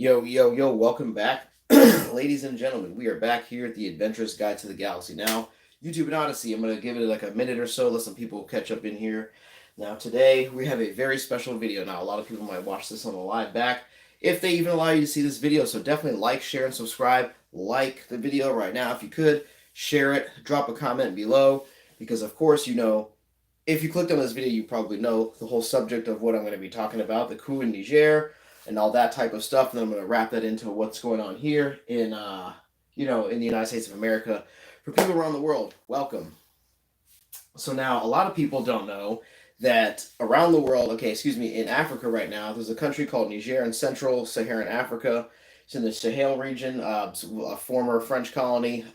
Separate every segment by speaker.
Speaker 1: Yo, yo, yo, welcome back. Ladies and gentlemen, we are back here at the Adventurous Guide to the Galaxy. Now, YouTube and Odyssey, I'm going to give it like a minute or so, let some people catch up in here. Now, today, we have a very special video. Now, a lot of people might watch this on the live back, if they even allow you to see this video. So definitely like, share, and subscribe. Like the video right now if you could. Share it. Drop a comment below. Because, of course, if you clicked on this video, you probably know the whole subject of what I'm going to be talking about, the coup in Niger and all that type of stuff. And then I'm going to wrap that into what's going on here in in the United States of America. For people around the world, welcome. So now a lot of people don't know that around the world, in Africa right now, there's a country called Niger in Central Saharan Africa. It's in the Sahel region, a former French colony.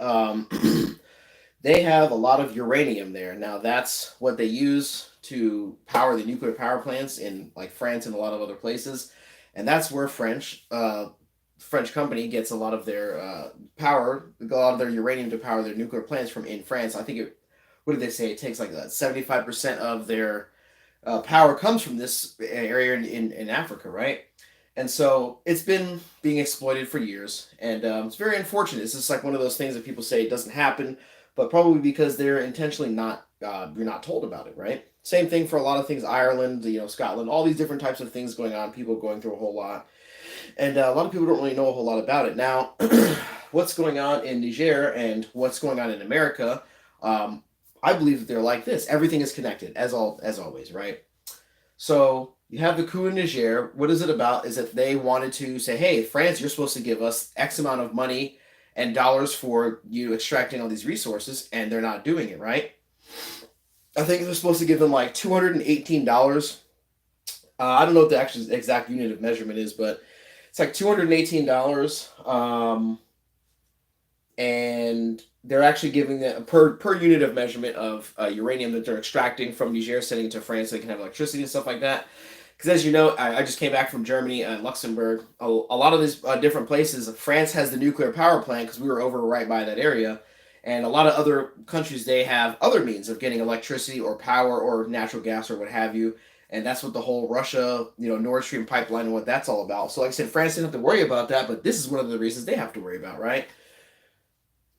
Speaker 1: They have a lot of uranium there. Now that's what they use to power the nuclear power plants in like France and a lot of other places. And that's where French company gets a lot of their power, a lot of their uranium to power their nuclear plants from in France. I think what did they say? It takes like 75% of their power comes from this area in Africa, right? And so it's been being exploited for years, and it's very unfortunate. It's just like one of those things that people say it doesn't happen, but probably because they're intentionally not you're not told about it, right? Same thing for a lot of things, Ireland, Scotland, all these different types of things going on, people going through a whole lot. And a lot of people don't really know a whole lot about it. Now, what's going on in Niger and what's going on in America, I believe that they're like this. Everything is connected, as always, right? So you have the coup in Niger. What is it about? Is that they wanted to say, hey, France, you're supposed to give us X amount of money and dollars for you extracting all these resources, and they're not doing it, right? I think they're supposed to give them like $218. I don't know what the actual exact unit of measurement is, but it's like $218. And they're actually giving them per unit of measurement of uranium that they're extracting from Niger, sending it to France so they can have electricity and stuff like that. Because as you know, I just came back from Germany and Luxembourg. A lot of these different places, France has the nuclear power plant because we were over right by that area. And a lot of other countries, they have other means of getting electricity or power or natural gas or what have you. And that's what the whole Russia, Nord Stream pipeline and what that's all about. So like I said, France didn't have to worry about that, but this is one of the reasons they have to worry about, right?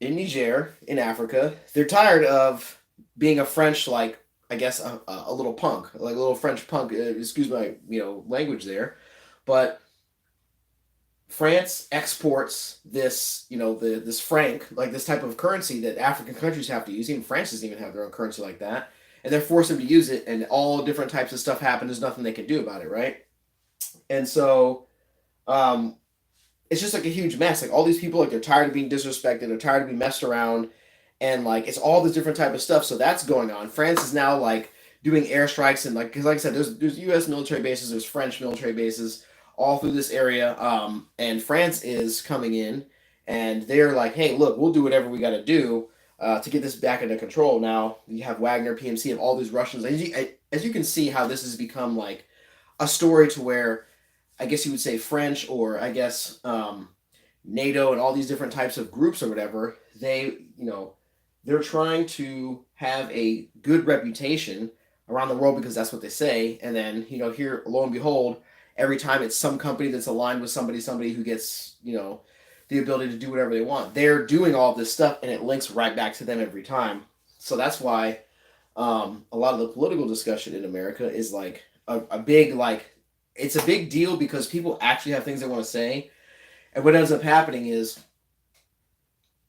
Speaker 1: In Niger, in Africa, they're tired of being a French, like, I guess, a little punk, like a little French punk, excuse my, language there. But France exports this, this franc, like this type of currency that African countries have to use. Even France doesn't even have their own currency like that. And they're forced them to use it, and all different types of stuff happen. There's nothing they can do about it, right? And so it's just like a huge mess. Like all these people, like they're tired of being disrespected, they're tired of being messed around, and like it's all this different type of stuff. So that's going on. France is now like doing airstrikes and because like I said, there's U.S. military bases, there's French military bases all through this area, and France is coming in, and they're like, hey, look, we'll do whatever we got to do to get this back under control. Now you have Wagner, PMC, and all these Russians. As you can see, how this has become like a story to where I guess you would say French or I guess NATO and all these different types of groups or whatever, they're trying to have a good reputation around the world because that's what they say. And then, here, lo and behold, every time it's some company that's aligned with somebody who gets, the ability to do whatever they want. They're doing all this stuff and it links right back to them every time. So that's why a lot of the political discussion in America is like a big, like, it's a big deal because people actually have things they want to say. And what ends up happening is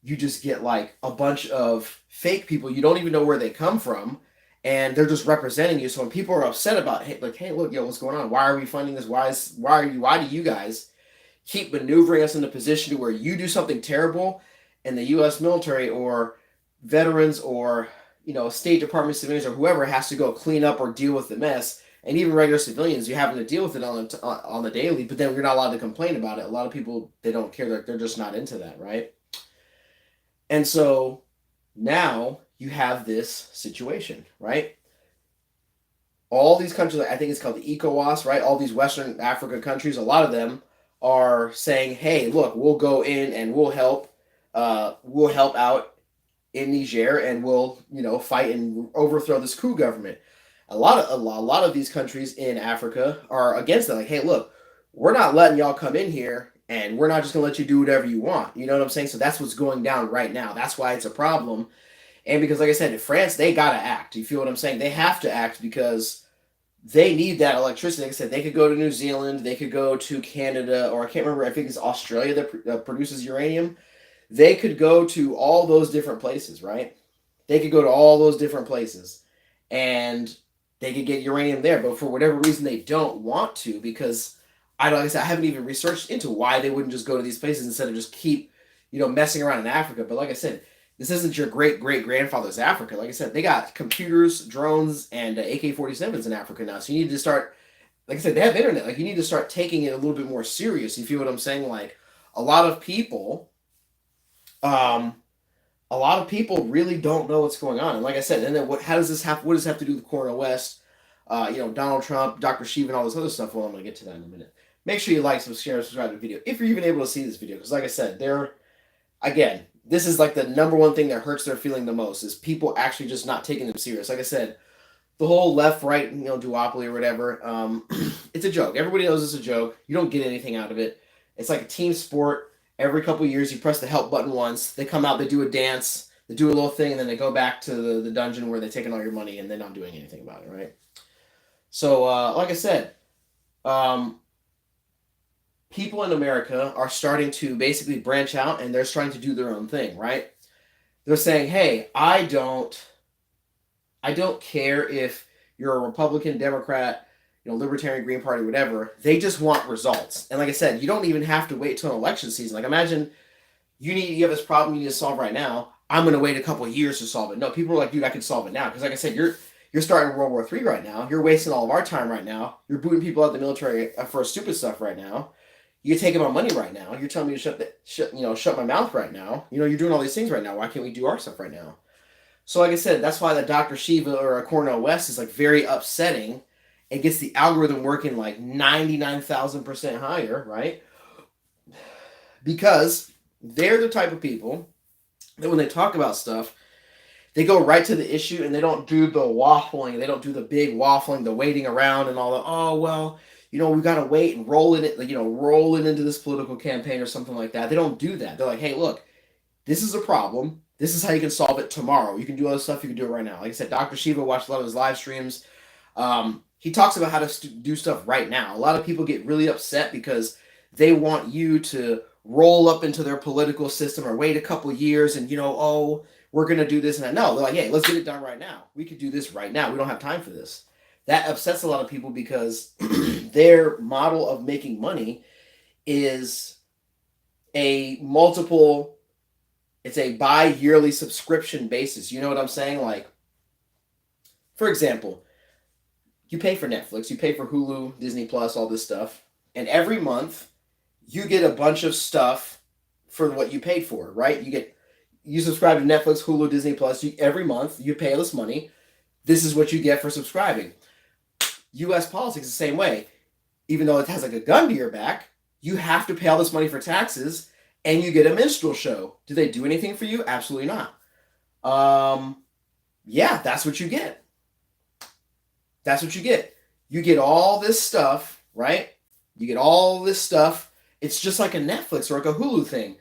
Speaker 1: you just get like a bunch of fake people. You don't even know where they come from. And they're just representing you. So when people are upset about, hey, look, what's going on? Why are we funding this? Why do you guys keep maneuvering us in a position to where you do something terrible and the U.S. military or veterans or, State Department civilians or whoever has to go clean up or deal with the mess? And even regular civilians, you're having to deal with it on the daily, but then you're not allowed to complain about it. A lot of people, they don't care. They're just not into that, right? And so now you have this situation, right? All these countries, I think it's called the ECOWAS, right? All these Western Africa countries, a lot of them are saying, hey, look, we'll go in and we'll help out in Niger and we'll, fight and overthrow this coup government. A lot of these countries in Africa are against that. Like, hey, look, we're not letting y'all come in here And we're not just going to let you do whatever you want. You know what I'm saying? So that's what's going down right now. That's why it's a problem. And because, like I said, in France, they got to act. You feel what I'm saying? They have to act because they need that electricity. Like I said, they could go to New Zealand, they could go to Canada, or I can't remember, I think it's Australia that produces uranium. They could go to all those different places, right? They could go to all those different places and they could get uranium there. But for whatever reason, they don't want to because like I said, I haven't even researched into why they wouldn't just go to these places instead of just keep, messing around in Africa. But like I said, this isn't your great-great-grandfather's Africa. Like I said, they got computers, drones, and AK-47s in Africa now. So you need to start, like I said, they have internet. Like you need to start taking it a little bit more serious. You feel what I'm saying? Like a lot of people, really don't know what's going on. And like I said, and then how does this have? What does this have to do with Cornel West? Donald Trump, Dr.Shiva, and all this other stuff. Well, I'm gonna get to that in a minute. Make sure you like, share, subscribe to the video if you're even able to see this video. Because like I said, again, this is like the number one thing that hurts their feeling the most is people actually just not taking them serious. Like I said, the whole left-right, duopoly or whatever, it's a joke. Everybody knows it's a joke. You don't get anything out of it. It's like a team sport. Every couple of years, you press the help button once. They come out, they do a dance, they do a little thing, and then they go back to the dungeon where they're taking all your money and they're not doing anything about it, right? So, like I said, people in America are starting to basically branch out and they're starting to do their own thing, right? They're saying, hey, I don't care if you're a Republican, Democrat, Libertarian, Green Party, whatever. They just want results. And like I said, you don't even have to wait till an election season. Like imagine you have this problem you need to solve right now. I'm going to wait a couple of years to solve it. No, people are like, dude, I can solve it now. Because like I said, you're starting World War III right now. You're wasting all of our time right now. You're booting people out of the military for stupid stuff right now. You're taking my money right now. You're telling me to shut my mouth right now. You're doing all these things right now. Why can't we do our stuff right now? So like I said, that's why the Dr. Shiva or a Cornel West is like very upsetting. It gets the algorithm working like 99,000% higher, right? Because they're the type of people that when they talk about stuff, they go right to the issue and they don't do the waffling. They don't do the big waffling, the waiting around and all the, oh, well, we got to wait and roll it into this political campaign or something like that. They don't do that. They're like, hey, look, this is a problem. This is how you can solve it tomorrow. You can do other stuff. You can do it right now. Like I said, Dr. Shiva watched a lot of his live streams. He talks about how to do stuff right now. A lot of people get really upset because they want you to roll up into their political system or wait a couple years and, oh, we're going to do this and that. No, they're like, hey, let's get it done right now. We could do this right now. We don't have time for this. That upsets a lot of people because their model of making money is it's a bi-yearly subscription basis. You know what I'm saying? Like, for example, you pay for Netflix, you pay for Hulu, Disney Plus, all this stuff, and every month you get a bunch of stuff for what you paid for, right? You subscribe to Netflix, Hulu, Disney Plus, every month you pay all this money. This is what you get for subscribing. U.S. politics is the same way. Even though it has like a gun to your back, you have to pay all this money for taxes, and you get a minstrel show. Do they do anything for you? Absolutely not. Yeah, that's what you get. That's what you get. You get all this stuff, right? You get all this stuff. It's just like a Netflix or like a Hulu thing.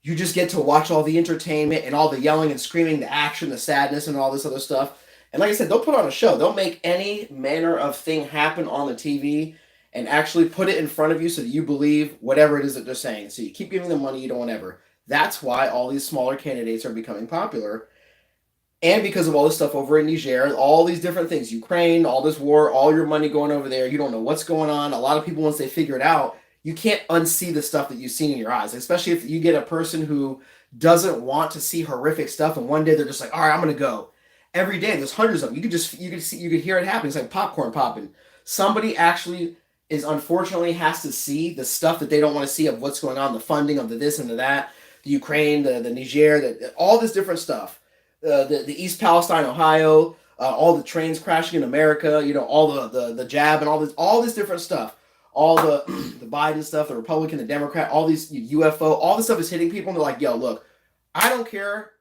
Speaker 1: You just get to watch all the entertainment and all the yelling and screaming, the action, the sadness, and all this other stuff. And like I said, they'll put on a show. They'll make any manner of thing happen on the TV and actually put it in front of you so that you believe whatever it is that they're saying. So you keep giving them money, you don't want ever. That's why all these smaller candidates are becoming popular. And because of all this stuff over in Niger, all these different things, Ukraine, all this war, all your money going over there, you don't know what's going on. A lot of people, once they figure it out, you can't unsee the stuff that you've seen in your eyes, especially if you get a person who doesn't want to see horrific stuff and one day they're just like, all right, I'm going to go. Every day, there's hundreds of them. You could hear it happen. It's like popcorn popping. Somebody actually unfortunately has to see the stuff that they don't want to see of what's going on, the funding of the this and the that, the Ukraine, the Niger, all this different stuff. The East Palestine, Ohio, all the trains crashing in America, all the jab and all this different stuff, all the Biden stuff, the Republican, the Democrat, all these UFO, all this stuff is hitting people, and they're like, yo, look, I don't care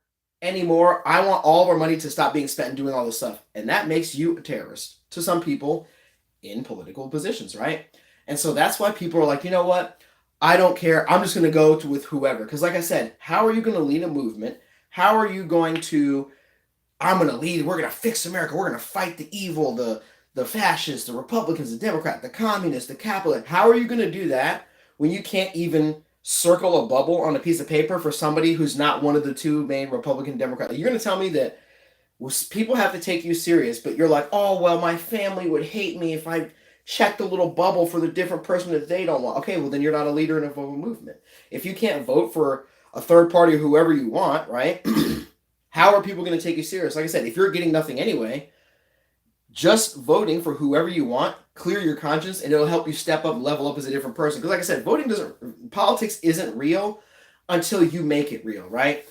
Speaker 1: anymore. I want all of our money to stop being spent doing all this stuff. And that makes you a terrorist to some people in political positions, right? And so that's why people are like, you know what? I don't care. I'm just going to go with whoever. Because, like I said, how are you going to lead a movement? How are you going to? I'm going to lead. We're going to fix America. We're going to fight the evil, the fascists, the Republicans, the Democrats, the communists, the capitalists. How are you going to do that when you can't even circle a bubble on a piece of paper for somebody who's not one of the two main Republican Democrats? You're going to tell me that people have to take you serious, but you're like, oh, well, my family would hate me if I checked a little bubble for the different person that they don't want. Okay, well, then you're not a leader in a movement. If you can't vote for a third party or whoever you want, right? How are people going to take you serious? Like I said, if you're getting nothing anyway, just voting for whoever you want, clear your conscience, and it'll help you step up, level up as a different person. Because like I said, politics isn't real until you make it real, right?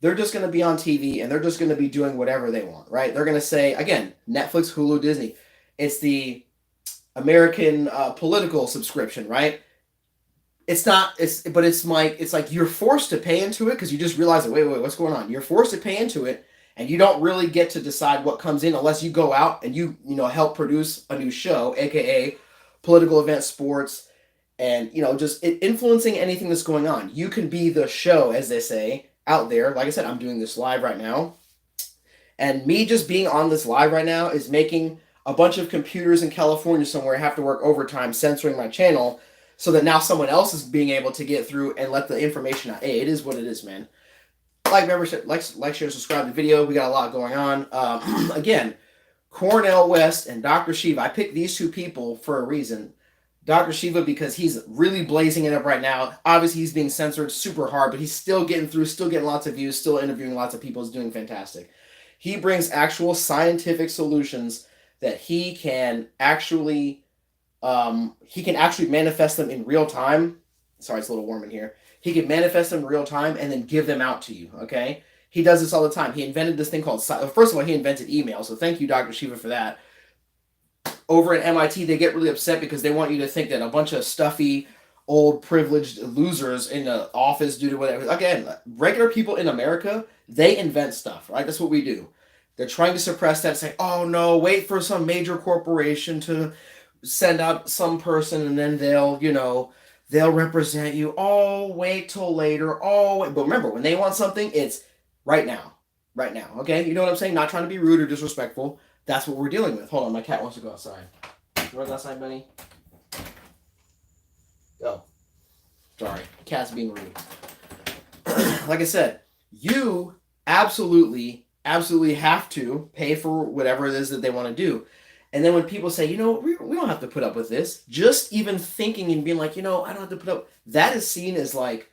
Speaker 1: They're just going to be on TV and they're just going to be doing whatever they want, right? They're going to say, again, Netflix, Hulu, Disney. It's the American political subscription, right? It's not, but it's like you're forced to pay into it because you just realize that, wait, what's going on? You're forced to pay into it and you don't really get to decide what comes in unless you go out and you help produce a new show, aka political events, sports, and just influencing anything that's going on. You can be the show, as they say, out there. Like I said, I'm doing this live right now. And me just being on this live right now is making a bunch of computers in California somewhere have to work overtime censoring my channel so that now someone else is being able to get through and let the information out. Hey, it is what it is, man. Like, membership, like, share, subscribe to the video. We got a lot going on. Again, Cornel West and Dr. Shiva. I picked these two people for a reason. Dr. Shiva because he's really blazing it up right now. Obviously, he's being censored super hard, but he's still getting through, still getting lots of views, still interviewing lots of people. He's doing fantastic. He brings actual scientific solutions that he can actually manifest them in real time. Sorry, it's a little warm in here. He can manifest them in real time and then give them out to you, okay? He does this all the time. He invented this thing called, first of all, he invented email, so thank you, Dr. Shiva, for that. Over at MIT, they get really upset because they want you to think that a bunch of stuffy, old, privileged losers in the office do whatever. Again, regular people in America, they invent stuff, right? That's what we do. They're trying to suppress that, say, oh no, wait for some major corporation to send out some person and then they'll represent you. Oh, wait till later. Oh, wait. But remember, when they want something, it's right now. Right now, okay? You know what I'm saying? Not trying to be rude or disrespectful. That's what we're dealing with. Hold on, my cat wants to go outside. You want to go outside, Benny? Go. Sorry, cat's being rude. Like I said, you absolutely have to pay for whatever it is that they want to do. And then when people say, we don't have to put up with this, just even thinking and being like, I don't have to put up, that is seen as like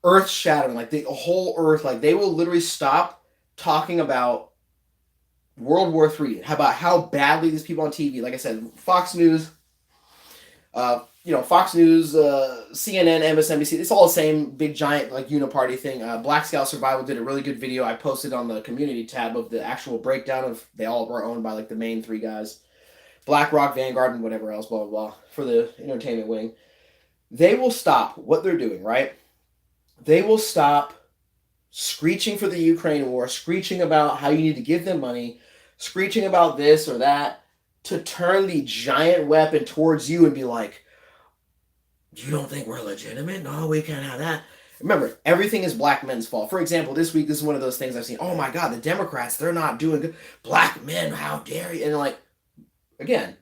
Speaker 1: earth shattering, like the whole earth, like they will literally stop talking about World War III, about how badly these people on TV, like I said, Fox News, CNN, MSNBC, it's all the same big giant like uniparty thing. Black Scout Survival did a really good video I posted on the community tab of the actual breakdown of, they all were owned by like the main three guys, BlackRock, Vanguard, and whatever else, blah, blah, blah, for the entertainment wing. They will stop what they're doing, right? They will stop screeching for the Ukraine war, screeching about how you need to give them money, screeching about this or that, to turn the giant weapon towards you and be like, you don't think we're legitimate? No, we can't have that. Remember, everything is black men's fault. For example, this week, this is one of those things I've seen. Oh my God, the Democrats, they're not doing good. Black men, how dare you? And like, again,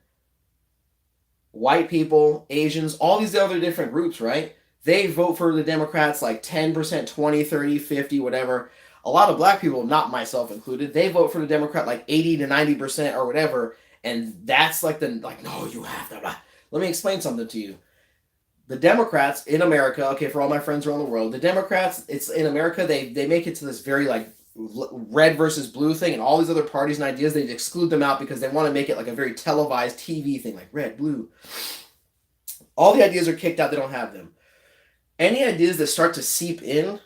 Speaker 1: white people, Asians, all these other different groups, right? They vote for the Democrats like 10%, 20, 30, 50, whatever. A lot of black people, not myself included, they vote for the Democrat like 80 to 90% or whatever. And that's like no, you have to. Blah. Let me explain something to you. The Democrats in America, okay, for all my friends around the world, the Democrats, it's in America, they make it to this very like red versus blue thing, and all these other parties and ideas, they exclude them out because they want to make it like a very televised TV thing, like red, blue. All the ideas are kicked out, they don't have them. Any ideas that start to seep in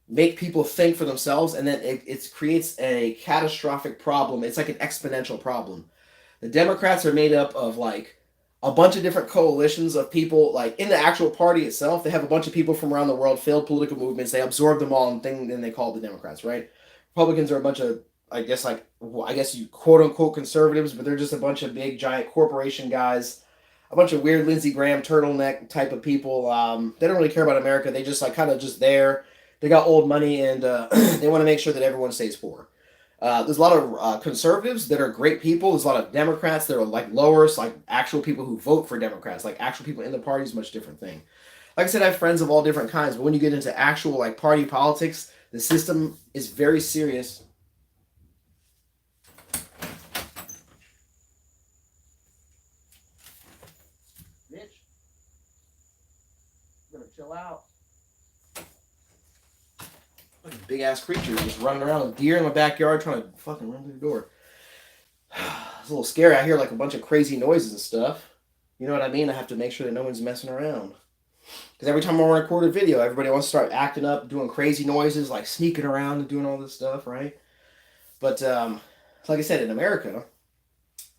Speaker 1: make people think for themselves, and then it creates a catastrophic problem. It's like an exponential problem. The Democrats are made up of like a bunch of different coalitions of people, like in the actual party itself, they have a bunch of people from around the world, failed political movements, they absorb them all and then they call the Democrats, right? Republicans are a bunch of, I guess you quote unquote conservatives, but they're just a bunch of big giant corporation guys a bunch of weird Lindsey Graham turtleneck type of people. They don't really care about America. They just like kind of just there. They got old money and they want to make sure that everyone stays poor. There's a lot of conservatives that are great people. There's a lot of Democrats that are like lowers, like actual people who vote for Democrats, like actual people in the party is a much different thing. Like I said, I have friends of all different kinds, but when you get into actual like party politics, the system is very serious. Bitch, I'm gonna chill out. Like a big ass creature just running around, a deer in my backyard trying to fucking run through the door. It's a little scary. I hear like a bunch of crazy noises and stuff. You know what I mean? I have to make sure that no one's messing around. Because every time I want to record a video, everybody wants to start acting up, doing crazy noises, like sneaking around and doing all this stuff, right? But like I said, in America,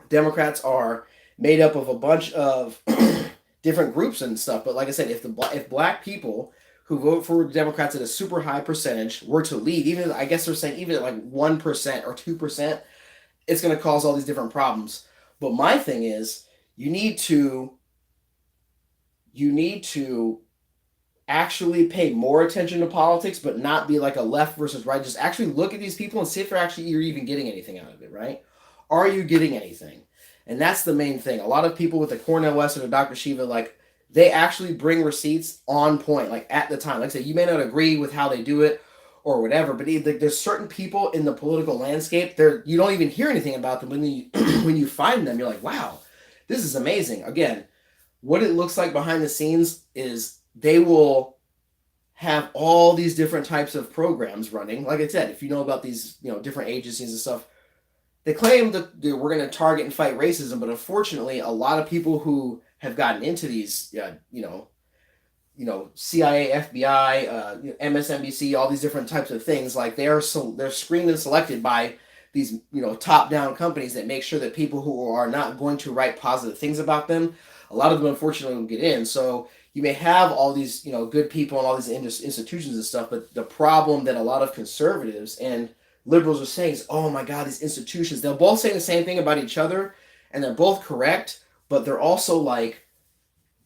Speaker 1: Democrats are made up of a bunch of different groups and stuff. But like I said, if black people who vote for Democrats at a super high percentage were to leave, even I guess they're saying even at like 1% or 2%, it's going to cause all these different problems. But my thing is, you need to actually pay more attention to politics, but not be like a left versus right. Just actually look at these people and see if you're even getting anything out of it, right? Are you getting anything? And that's the main thing. A lot of people with the Cornel West or the Dr.Shiva, like, they actually bring receipts on point, like at the time. Like I said, you may not agree with how they do it or whatever, but there's certain people in the political landscape, you don't even hear anything about them. When you find them, you're like, wow, this is amazing. Again, what it looks like behind the scenes is they will have all these different types of programs running. Like I said, if you know about these, different agencies and stuff, they claim that we're going to target and fight racism, but unfortunately, a lot of people who have gotten into these, CIA, FBI, MSNBC, all these different types of things, like they're screened and selected by these, top-down companies that make sure that people who are not going to write positive things about them, a lot of them unfortunately will get in. So you may have all these, good people and all these institutions and stuff, but the problem that a lot of conservatives and liberals are saying is, oh my God, these institutions, they'll both say the same thing about each other, and they're both correct, but they're also like,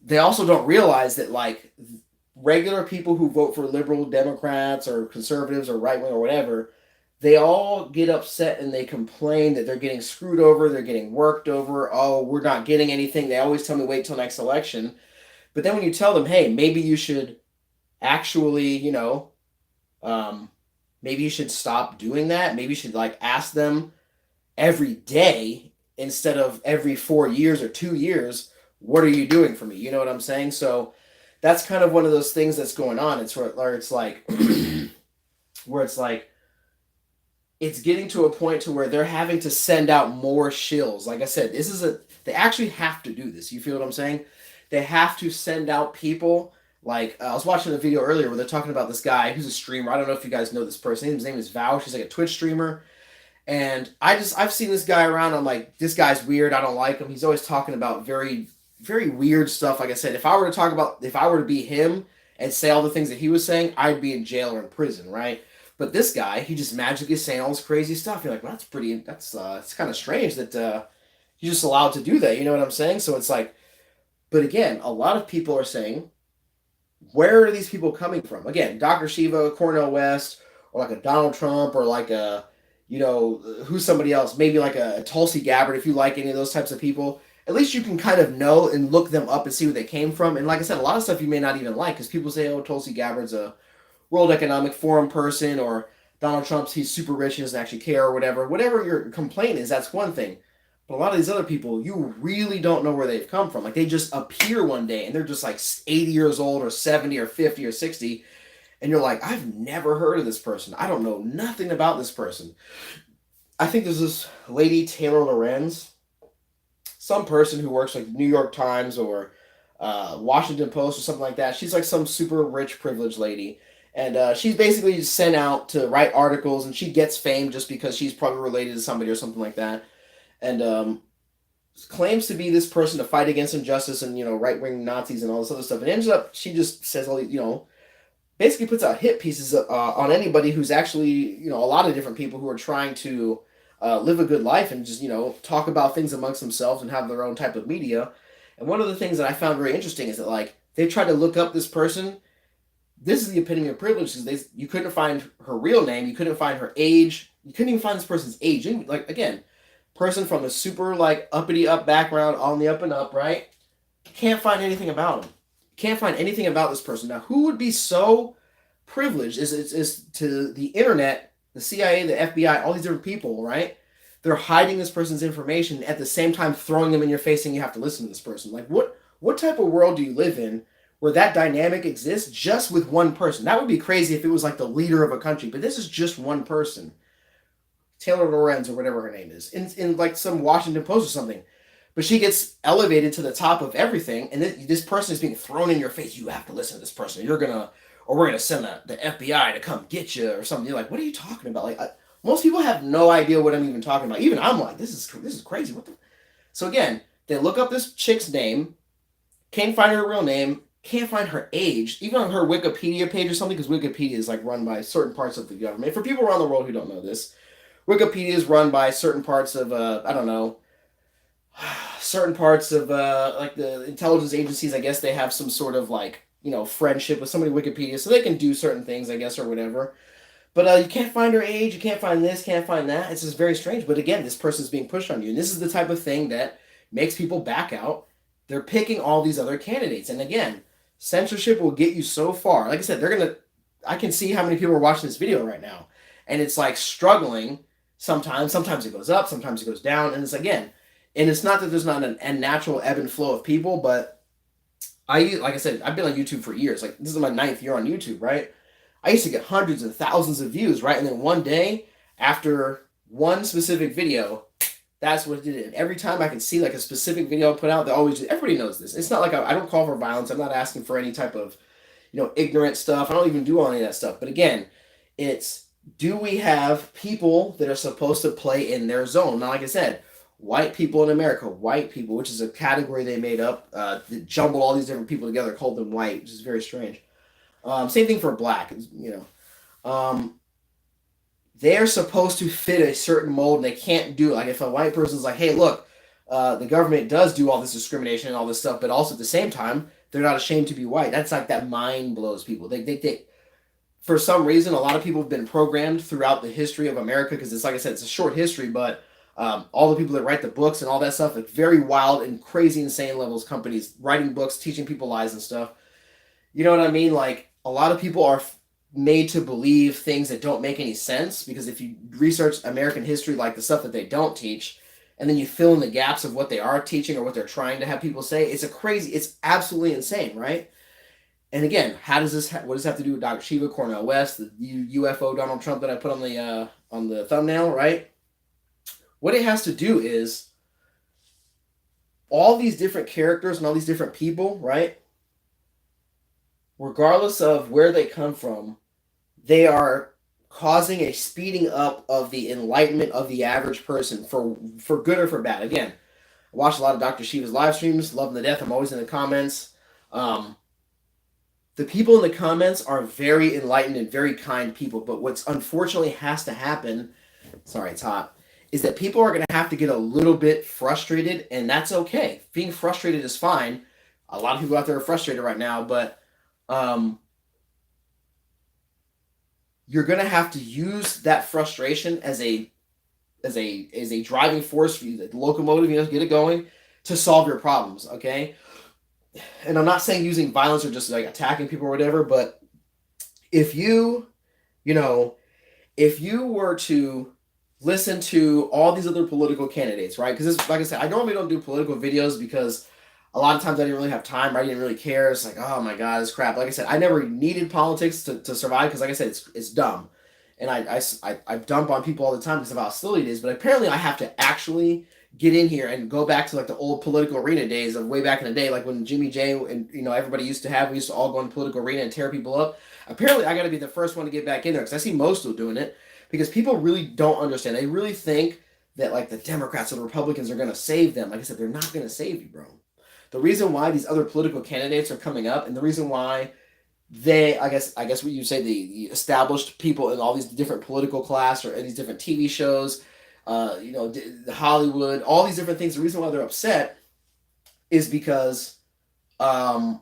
Speaker 1: they also don't realize that like regular people who vote for liberal Democrats or conservatives or right wing or whatever, they all get upset and they complain that they're getting screwed over, they're getting worked over, oh, we're not getting anything. They always tell me wait till next election. But then when you tell them, hey, maybe you should actually, maybe you should stop doing that. Maybe you should like ask them every day instead of every 4 years or 2 years, what are you doing for me? You know what I'm saying? So that's kind of one of those things that's going on. It's where it's like, it's getting to a point to where they're having to send out more shills. Like I said, they actually have to do this. You feel what I'm saying? They have to send out people. Like, I was watching a video earlier where they're talking about this guy who's a streamer. I don't know if you guys know this person. His name is Val. She's like a Twitch streamer. And I've seen this guy around. I'm like, this guy's weird. I don't like him. He's always talking about very, very weird stuff. Like I said, if I were to be him and say all the things that he was saying, I'd be in jail or in prison, right? But this guy, he just magically saying all this crazy stuff. You're like, well, it's kind of strange that he's just allowed to do that. You know what I'm saying? So it's like, but again, a lot of people are saying, where are these people coming from? Again, Dr. Shiva, Cornel West, or like a Donald Trump, or like a, who's somebody else, maybe like a Tulsi Gabbard, if you like any of those types of people. At least you can kind of know and look them up and see where they came from. And like I said, a lot of stuff you may not even like, because people say, oh, Tulsi Gabbard's a World Economic Forum person, or Donald Trump's, he's super rich, he doesn't actually care, or whatever. Whatever your complaint is, that's one thing. But a lot of these other people, you really don't know where they've come from. Like, they just appear one day, and they're just like 80 years old, or 70, or 50, or 60, and you're like, I've never heard of this person. I don't know nothing about this person. I think there's this lady, Taylor Lorenz, some person who works like New York Times or Washington Post or something like that. She's like some super rich, privileged lady. And she's basically sent out to write articles, and she gets fame just because she's probably related to somebody or something like that. And claims to be this person to fight against injustice and, right-wing Nazis and all this other stuff. And ends up, she just says all these, basically puts out hit pieces on anybody who's actually, a lot of different people who are trying to live a good life and just, talk about things amongst themselves and have their own type of media. And one of the things that I found very interesting is that like they tried to look up this person. This is the epitome of privilege. Is you couldn't find her real name, you couldn't find her age, you couldn't even find this person's age. And, like again, person from a super like uppity up background on the up and up, right? Can't find anything about him. Can't find anything about this person. Now, who would be so privileged is to the internet, the CIA, the FBI, all these different people, right? They're hiding this person's information at the same time throwing them in your face and you have to listen to this person. Like what type of world do you live in where that dynamic exists just with one person? That would be crazy if it was like the leader of a country, but this is just one person. Taylor Lorenz or whatever her name is, in like some Washington Post or something. But she gets elevated to the top of everything, and this person is being thrown in your face. You have to listen to this person. Or we're gonna send the FBI to come get you or something. You're like, what are you talking about? Like, most people have no idea what I'm even talking about. Even I'm like, this is crazy. What the? So again, they look up this chick's name, can't find her real name, can't find her age, even on her Wikipedia page or something, because Wikipedia is like run by certain parts of the government. For people around the world who don't know this, Wikipedia is run by certain parts of I don't know, certain parts of like the intelligence agencies. I guess they have some sort of like friendship with somebody Wikipedia, so they can do certain things, I guess, or whatever. But you can't find her age, you can't find this, can't find that. It's just very strange. But again, this person's being pushed on you, and this is the type of thing that makes people back out. They're picking all these other candidates, and again, censorship will get you so far. Like I said, I can see how many people are watching this video right now, and it's like struggling. Sometimes it goes up, sometimes it goes down, and it's not that there's not a natural ebb and flow of people, but like I said, I've been on YouTube for years. Like this is my 9th year on YouTube, right? I used to get hundreds and thousands of views, right? And then one day, after one specific video, that's what did it. And every time I can see like a specific video I put out, everybody knows this. It's not like I don't call for violence. I'm not asking for any type of, ignorant stuff. I don't even do any of that stuff. But again, do we have people that are supposed to play in their zone? Now, like I said, white people in America, white people, which is a category they made up, that jumbled all these different people together, called them white, which is very strange. Same thing for black, they're supposed to fit a certain mold and they can't do it. Like if a white person's like, hey, look, the government does do all this discrimination and all this stuff, but also at the same time, they're not ashamed to be white. That's like that mind blows people. They for some reason, a lot of people have been programmed throughout the history of America, because it's like I said, it's a short history, but all the people that write the books and all that stuff, like very wild and crazy, insane levels, companies writing books, teaching people lies and stuff. You know what I mean? Like a lot of people are made to believe things that don't make any sense, because if you research American history, like the stuff that they don't teach, and then you fill in the gaps of what they are teaching or what they're trying to have people say, it's absolutely insane, right? And again, what does this have to do with Dr.Shiva Cornel West, the UFO Donald Trump that I put on the thumbnail, right? What it has to do is all these different characters and all these different people, right? Regardless of where they come from, they are causing a speeding up of the enlightenment of the average person, for good or for bad. Again, I watch a lot of Dr. Shiva's live streams, love him to death. I'm always in the comments. The people in the comments are very enlightened and very kind people, but what's unfortunately has to happen, sorry, it's hot, is that people are going to have to get a little bit frustrated, and that's okay. Being frustrated is fine. A lot of people out there are frustrated right now, but you're going to have to use that frustration as a driving force for you, the locomotive, get it going, to solve your problems, okay? And I'm not saying using violence or just like attacking people or whatever, but if you were to listen to all these other political candidates, right? Because like I said, I normally don't do political videos because a lot of times I didn't really have time. I didn't really care. It's like, oh my God, it's crap. Like I said, I never needed politics to survive, because like I said, it's dumb. And I dump on people all the time because of how silly it is. But apparently I have to actually get in here and go back to like the old political arena days of way back in the day, like when Jimmy J and everybody we used to all go in the political arena and tear people up. Apparently I got to be the first one to get back in there, because I see most still doing it, because people really don't understand. They really think that like the Democrats or the Republicans are going to save them. Like I said, they're not going to save you, bro. The reason why these other political candidates are coming up, and the reason why I guess what you say, the established people in all these different political class or in these different TV shows, Hollywood, all these different things, the reason why they're upset is because um,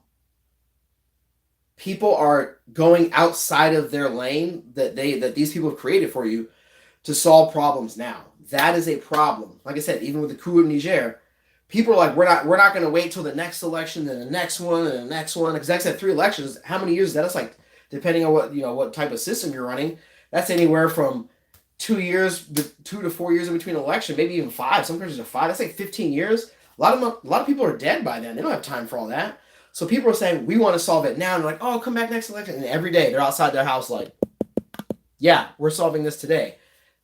Speaker 1: people are going outside of their lane that these people have created for you to solve problems now. That is a problem. Like I said, even with the coup in Niger, people are like, we're not going to wait till the next election, then the next one, and the next one. Because like I said, 3 elections. How many years is that? That's like, depending on what type of system you're running, that's anywhere from 2 years, 2 to 4 years in between election, maybe even 5. Some countries are 5. That's like 15 years. A lot of people are dead by then. They don't have time for all that. So people are saying we want to solve it now, and they're like, oh, come back next election. And every day they're outside their house like, yeah, we're solving this today.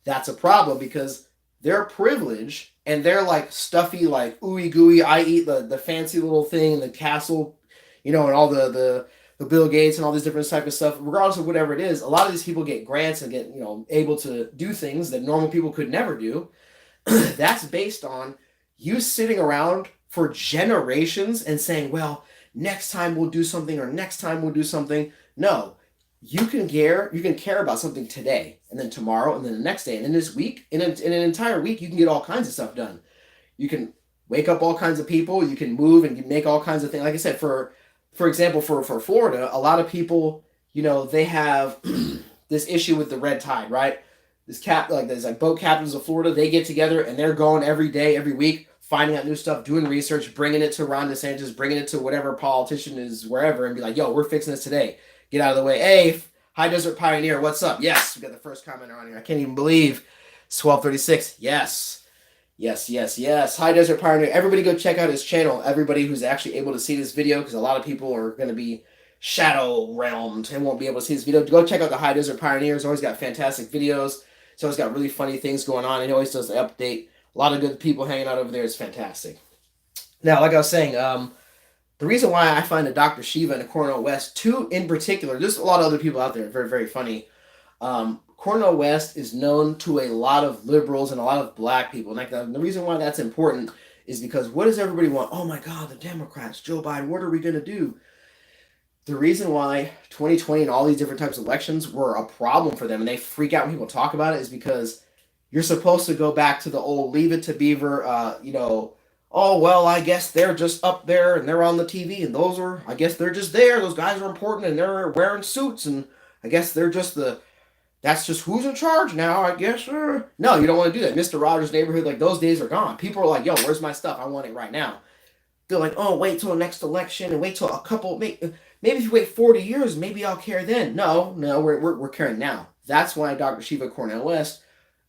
Speaker 1: That's a problem because their privilege and their like stuffy like ooey gooey, I eat the fancy little thing in the castle, and all the Bill Gates and all these different type of stuff. Regardless of whatever it is, a lot of these people get grants and get able to do things that normal people could never do. That's based on you sitting around for generations and saying, well, next time we'll do something, or next time we'll do something. No, you can care about something today, and then tomorrow, and then the next day, and then this week, in an entire week, you can get all kinds of stuff done. You can wake up all kinds of people. You can move and make all kinds of things. Like I said, for example, for Florida, a lot of people, they have this issue with the red tide, right? There's like boat captains of Florida. They get together and they're going every day, every week, finding out new stuff, doing research, bringing it to Ron DeSantis, bringing it to whatever politician is wherever, and be like, yo, we're fixing this today. Get out of the way. Hey, High Desert Pioneer, what's up? Yes, we got the first commenter on here. I can't even believe it's 12:36. Yes. High Desert Pioneer. Everybody go check out his channel. Everybody who's actually able to see this video, because a lot of people are going to be shadow realmed and won't be able to see this video. Go check out the High Desert Pioneer. He's always got fantastic videos. He's always got really funny things going on. He always does the update. A lot of good people hanging out over there. It's fantastic. Now, like I was saying, the reason why I find the Dr.Shiva and the Cornel West, two in particular, there's a lot of other people out there, very, very funny. Cornel West is known to a lot of liberals and a lot of black people. And the reason why that's important is because what does everybody want? Oh my God, the Democrats, Joe Biden, what are we going to do? The reason why 2020 and all these different types of elections were a problem for them, and they freak out when people talk about it, is because you're supposed to go back to the old Leave It to Beaver, oh, well, I guess they're just up there and they're on the TV, and I guess they're just there. Those guys are important and they're wearing suits, and I guess they're just that's just who's in charge now, I guess. No, you don't want to do that. Mr. Rogers' Neighborhood, like those days are gone. People are like, yo, where's my stuff? I want it right now. They're like, oh, wait till the next election and wait till maybe if you wait 40 years, maybe I'll care then. No, we're caring now. That's why Dr.Shiva Cornel West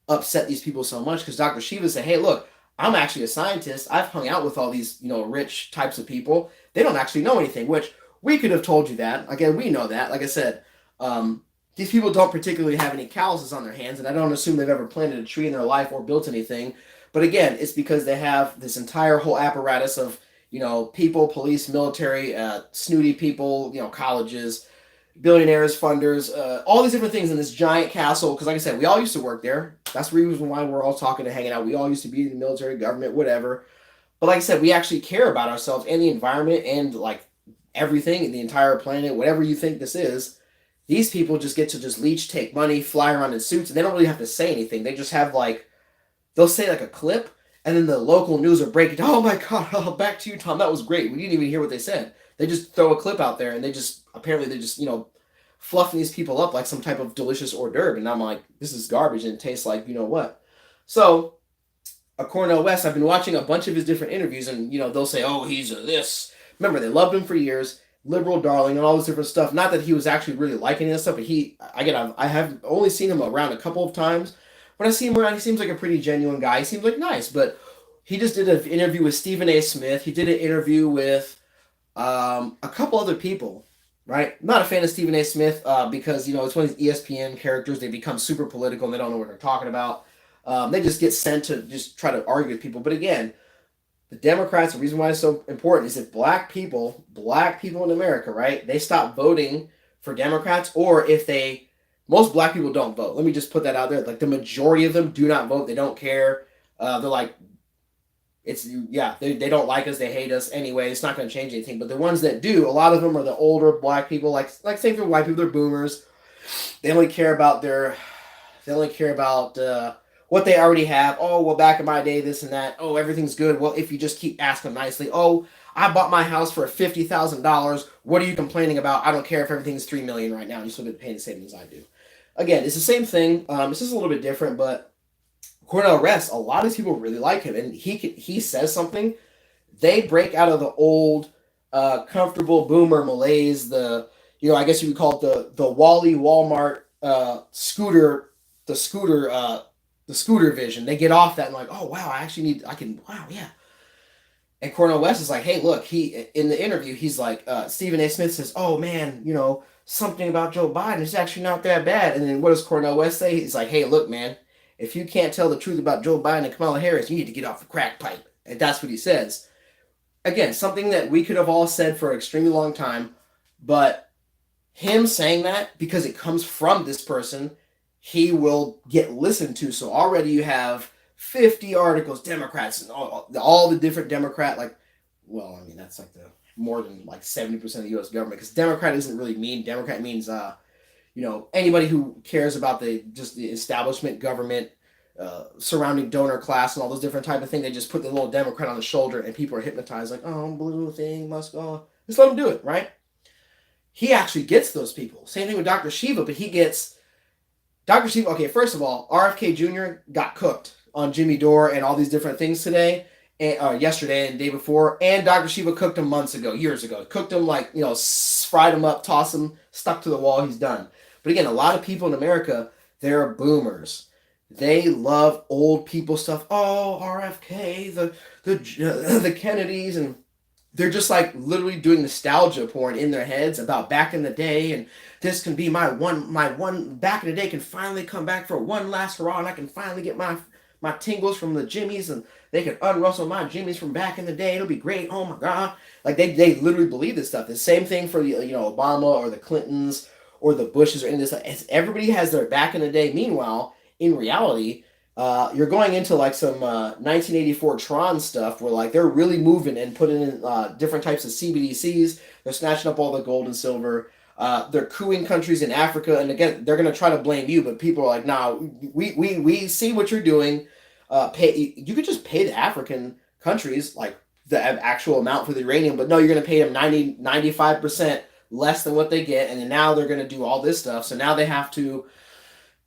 Speaker 1: upset these people so much, because Dr. Shiva said, hey, look, I'm actually a scientist. I've hung out with all these, rich types of people. They don't actually know anything, which we could have told you that. Again, we know that. Like I said, these people don't particularly have any calluses on their hands, and I don't assume they've ever planted a tree in their life or built anything. But again, it's because they have this entire whole apparatus of, people, police, military, snooty people, colleges, billionaires, funders, all these different things in this giant castle. Because like I said, we all used to work there. That's the reason why we're all talking and hanging out. We all used to be in the military, government, whatever. But like I said, we actually care about ourselves and the environment and like everything in the entire planet, whatever you think this is. These people just get to just leech, take money, fly around in suits, and they don't really have to say anything. They just have they'll say a clip, and then the local news will break it. Oh my God, back to you, Tom. That was great. We didn't even hear what they said. They just throw a clip out there, and they just fluffing these people up like some type of delicious hors d'oeuvre. And I'm like, this is garbage, and it tastes like what. So, Cornel West, I've been watching a bunch of his different interviews, and they'll say, oh, he's a this. Remember, they loved him for years, liberal darling, and all this different stuff. Not that he was actually really liking this stuff, but I have only seen him around a couple of times. When I see him around, he seems like a pretty genuine guy. He seems like nice, but he just did an interview with Stephen A. Smith. He did an interview with a couple other people, right? I'm not a fan of Stephen A. Smith because, it's one of these ESPN characters. They become super political and they don't know what they're talking about. They just get sent to just try to argue with people. But again, the Democrats, the reason why it's so important is if black people in America, right, they stop voting for Democrats, or if most black people don't vote. Let me just put that out there. Like the majority of them do not vote. They don't care. They're like, they don't like us. They hate us anyway. It's not going to change anything. But the ones that do, a lot of them are the older black people. Like same for white people. They're boomers. They only care about what they already have. Oh, well, back in my day, this and that. Oh, everything's good. Well, if you just keep asking nicely. Oh, I bought my house for $50,000. What are you complaining about? I don't care if everything's $3 million right now. And you still get paid the same as I do. Again, it's the same thing. It's just a little bit different, but Cornel West, a lot of these people really like him, and he says something, they break out of the old comfortable boomer malaise. I guess you would call it the Wally Walmart scooter, the scooter vision. They get off that and like, oh wow, wow, yeah. And Cornel West is like, hey, look, he in the interview, he's like, Stephen A. Smith says, oh man, something about Joe Biden is actually not that bad. And then what does Cornel West say? He's like, hey, look, man, if you can't tell the truth about Joe Biden and Kamala Harris, you need to get off the crack pipe. And that's what he says. Again, something that we could have all said for an extremely long time, but him saying that, because it comes from this person, he will get listened to. So already you have 50 articles, Democrats, and all the different Democrat, that's like more than like 70% of the U.S. government, because Democrat isn't really mean. Democrat means, anybody who cares about the establishment government, surrounding donor class and all those different type of things. They just put the little Democrat on the shoulder and people are hypnotized like, oh, blue thing must go. Just let them do it, right? He actually gets those people. Same thing with Dr. Shiva, but he gets Dr. Shiva. Okay, first of all, RFK Jr. got cooked on Jimmy Dore and all these different things today, and yesterday and the day before, and Dr. Shiva cooked him years ago. Cooked him fried him up, tossed him, stuck to the wall, he's done. But again, a lot of people in America, they're boomers. They love old people stuff. Oh, RFK, the Kennedys, and they're just like literally doing nostalgia porn in their heads about back in the day, and this can be my one back in the day can finally come back for one last hurrah, and I can finally get my tingles from the jimmies, and they can unrustle my jimmies from back in the day. It'll be great. Oh my God. Like they literally believe this stuff. The same thing for Obama or the Clintons or the Bushes or any of this. Everybody has their back in the day. Meanwhile, in reality, you're going into like some 1984 Tron stuff where like they're really moving and putting in different types of CBDCs. They're snatching up all the gold and silver. They're cooing countries in Africa, and again, they're gonna try to blame you, but people are like, nah, we see what you're doing. You could just pay the African countries like the actual amount for the uranium, but no, you're gonna pay them 95% less than what they get, and then now they're gonna do all this stuff. So now they have to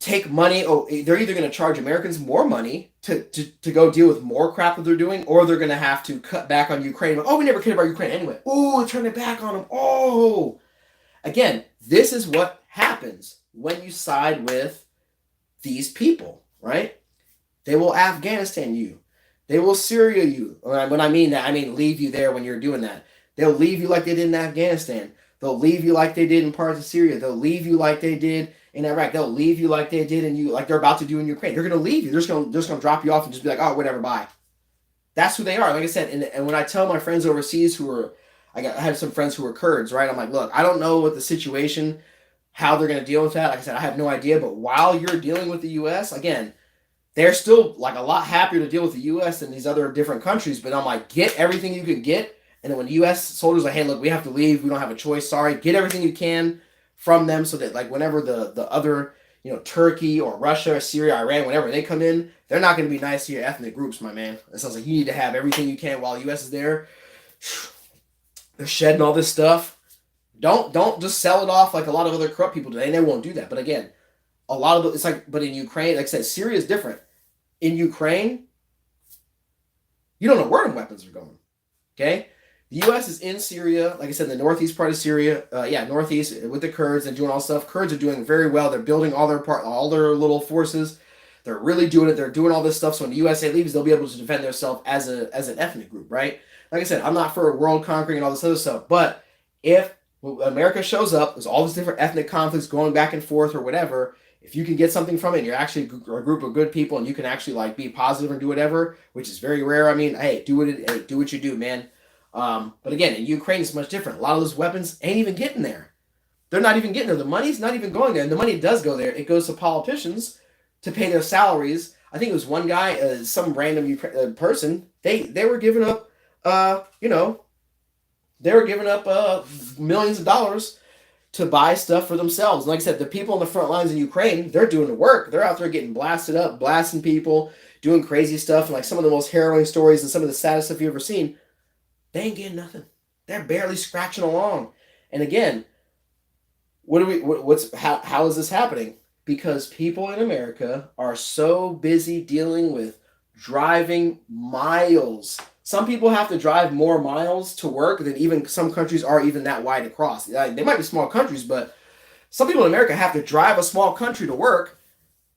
Speaker 1: take money. Oh, they're either going to charge Americans more money to go deal with more crap that they're doing, or they're going to have to cut back on Ukraine. Oh, we never cared about Ukraine anyway. Oh, turn it back on them. Oh, again, this is what happens when you side with these people, right? They will Afghanistan you. They will Syria you. When I mean that, I mean leave you there when you're doing that. They'll leave you like they did in Afghanistan. They'll leave you like they did in parts of Syria. They'll leave you like they did in Iraq. They'll leave you like they did like they're about to do in Ukraine. They're going to leave you. They're just going to drop you off and just be like, oh, whatever, bye. That's who they are. Like I said, and when I tell my friends overseas I have some friends who are Kurds, right? I'm like, look, I don't know what the situation, how they're going to deal with that. Like I said, I have no idea. But while you're dealing with the U.S., again, they're still like a lot happier to deal with the U.S. than these other different countries. But I'm like, get everything you can get. And then when the U.S. soldiers are like, hey, look, we have to leave. We don't have a choice. Sorry. Get everything you can from them so that like whenever the other, Turkey or Russia or Syria, Iran, whenever they come in, they're not going to be nice to your ethnic groups, my man. It sounds like you need to have everything you can while the U.S. is there. They're shedding all this stuff. Don't just sell it off like a lot of other corrupt people do. They won't do that. But again, a lot of it's like, but in Ukraine, like I said, Syria is different. In Ukraine, you don't know where the weapons are going. Okay? The U.S. is in Syria, like I said, the northeast part of Syria. Northeast with the Kurds and doing all stuff. Kurds are doing very well. They're building all their little forces. They're really doing it. They're doing all this stuff. So when the USA leaves, they'll be able to defend themselves as an ethnic group, right? Like I said, I'm not for world conquering and all this other stuff. But if America shows up, there's all these different ethnic conflicts going back and forth or whatever. If you can get something from it, and you're actually a group of good people, and you can actually like be positive and do whatever, which is very rare. I mean, hey, do what you do, man. But again, in Ukraine, it's much different. A lot of those weapons ain't even getting there. They're not even getting there. The money's not even going there. And the money does go there. It goes to politicians to pay their salaries. I think it was one guy, some random person. They were giving up, millions of dollars to buy stuff for themselves. And like I said, the people on the front lines in Ukraine, they're doing the work. They're out there getting blasted up, blasting people, doing crazy stuff, and like some of the most harrowing stories and some of the saddest stuff you've ever seen. They ain't getting nothing. They're barely scratching along. And again, how is this happening? Because people in America are so busy dealing with driving miles. Some people have to drive more miles to work than even some countries are even that wide across. They might be small countries, but some people in America have to drive a small country to work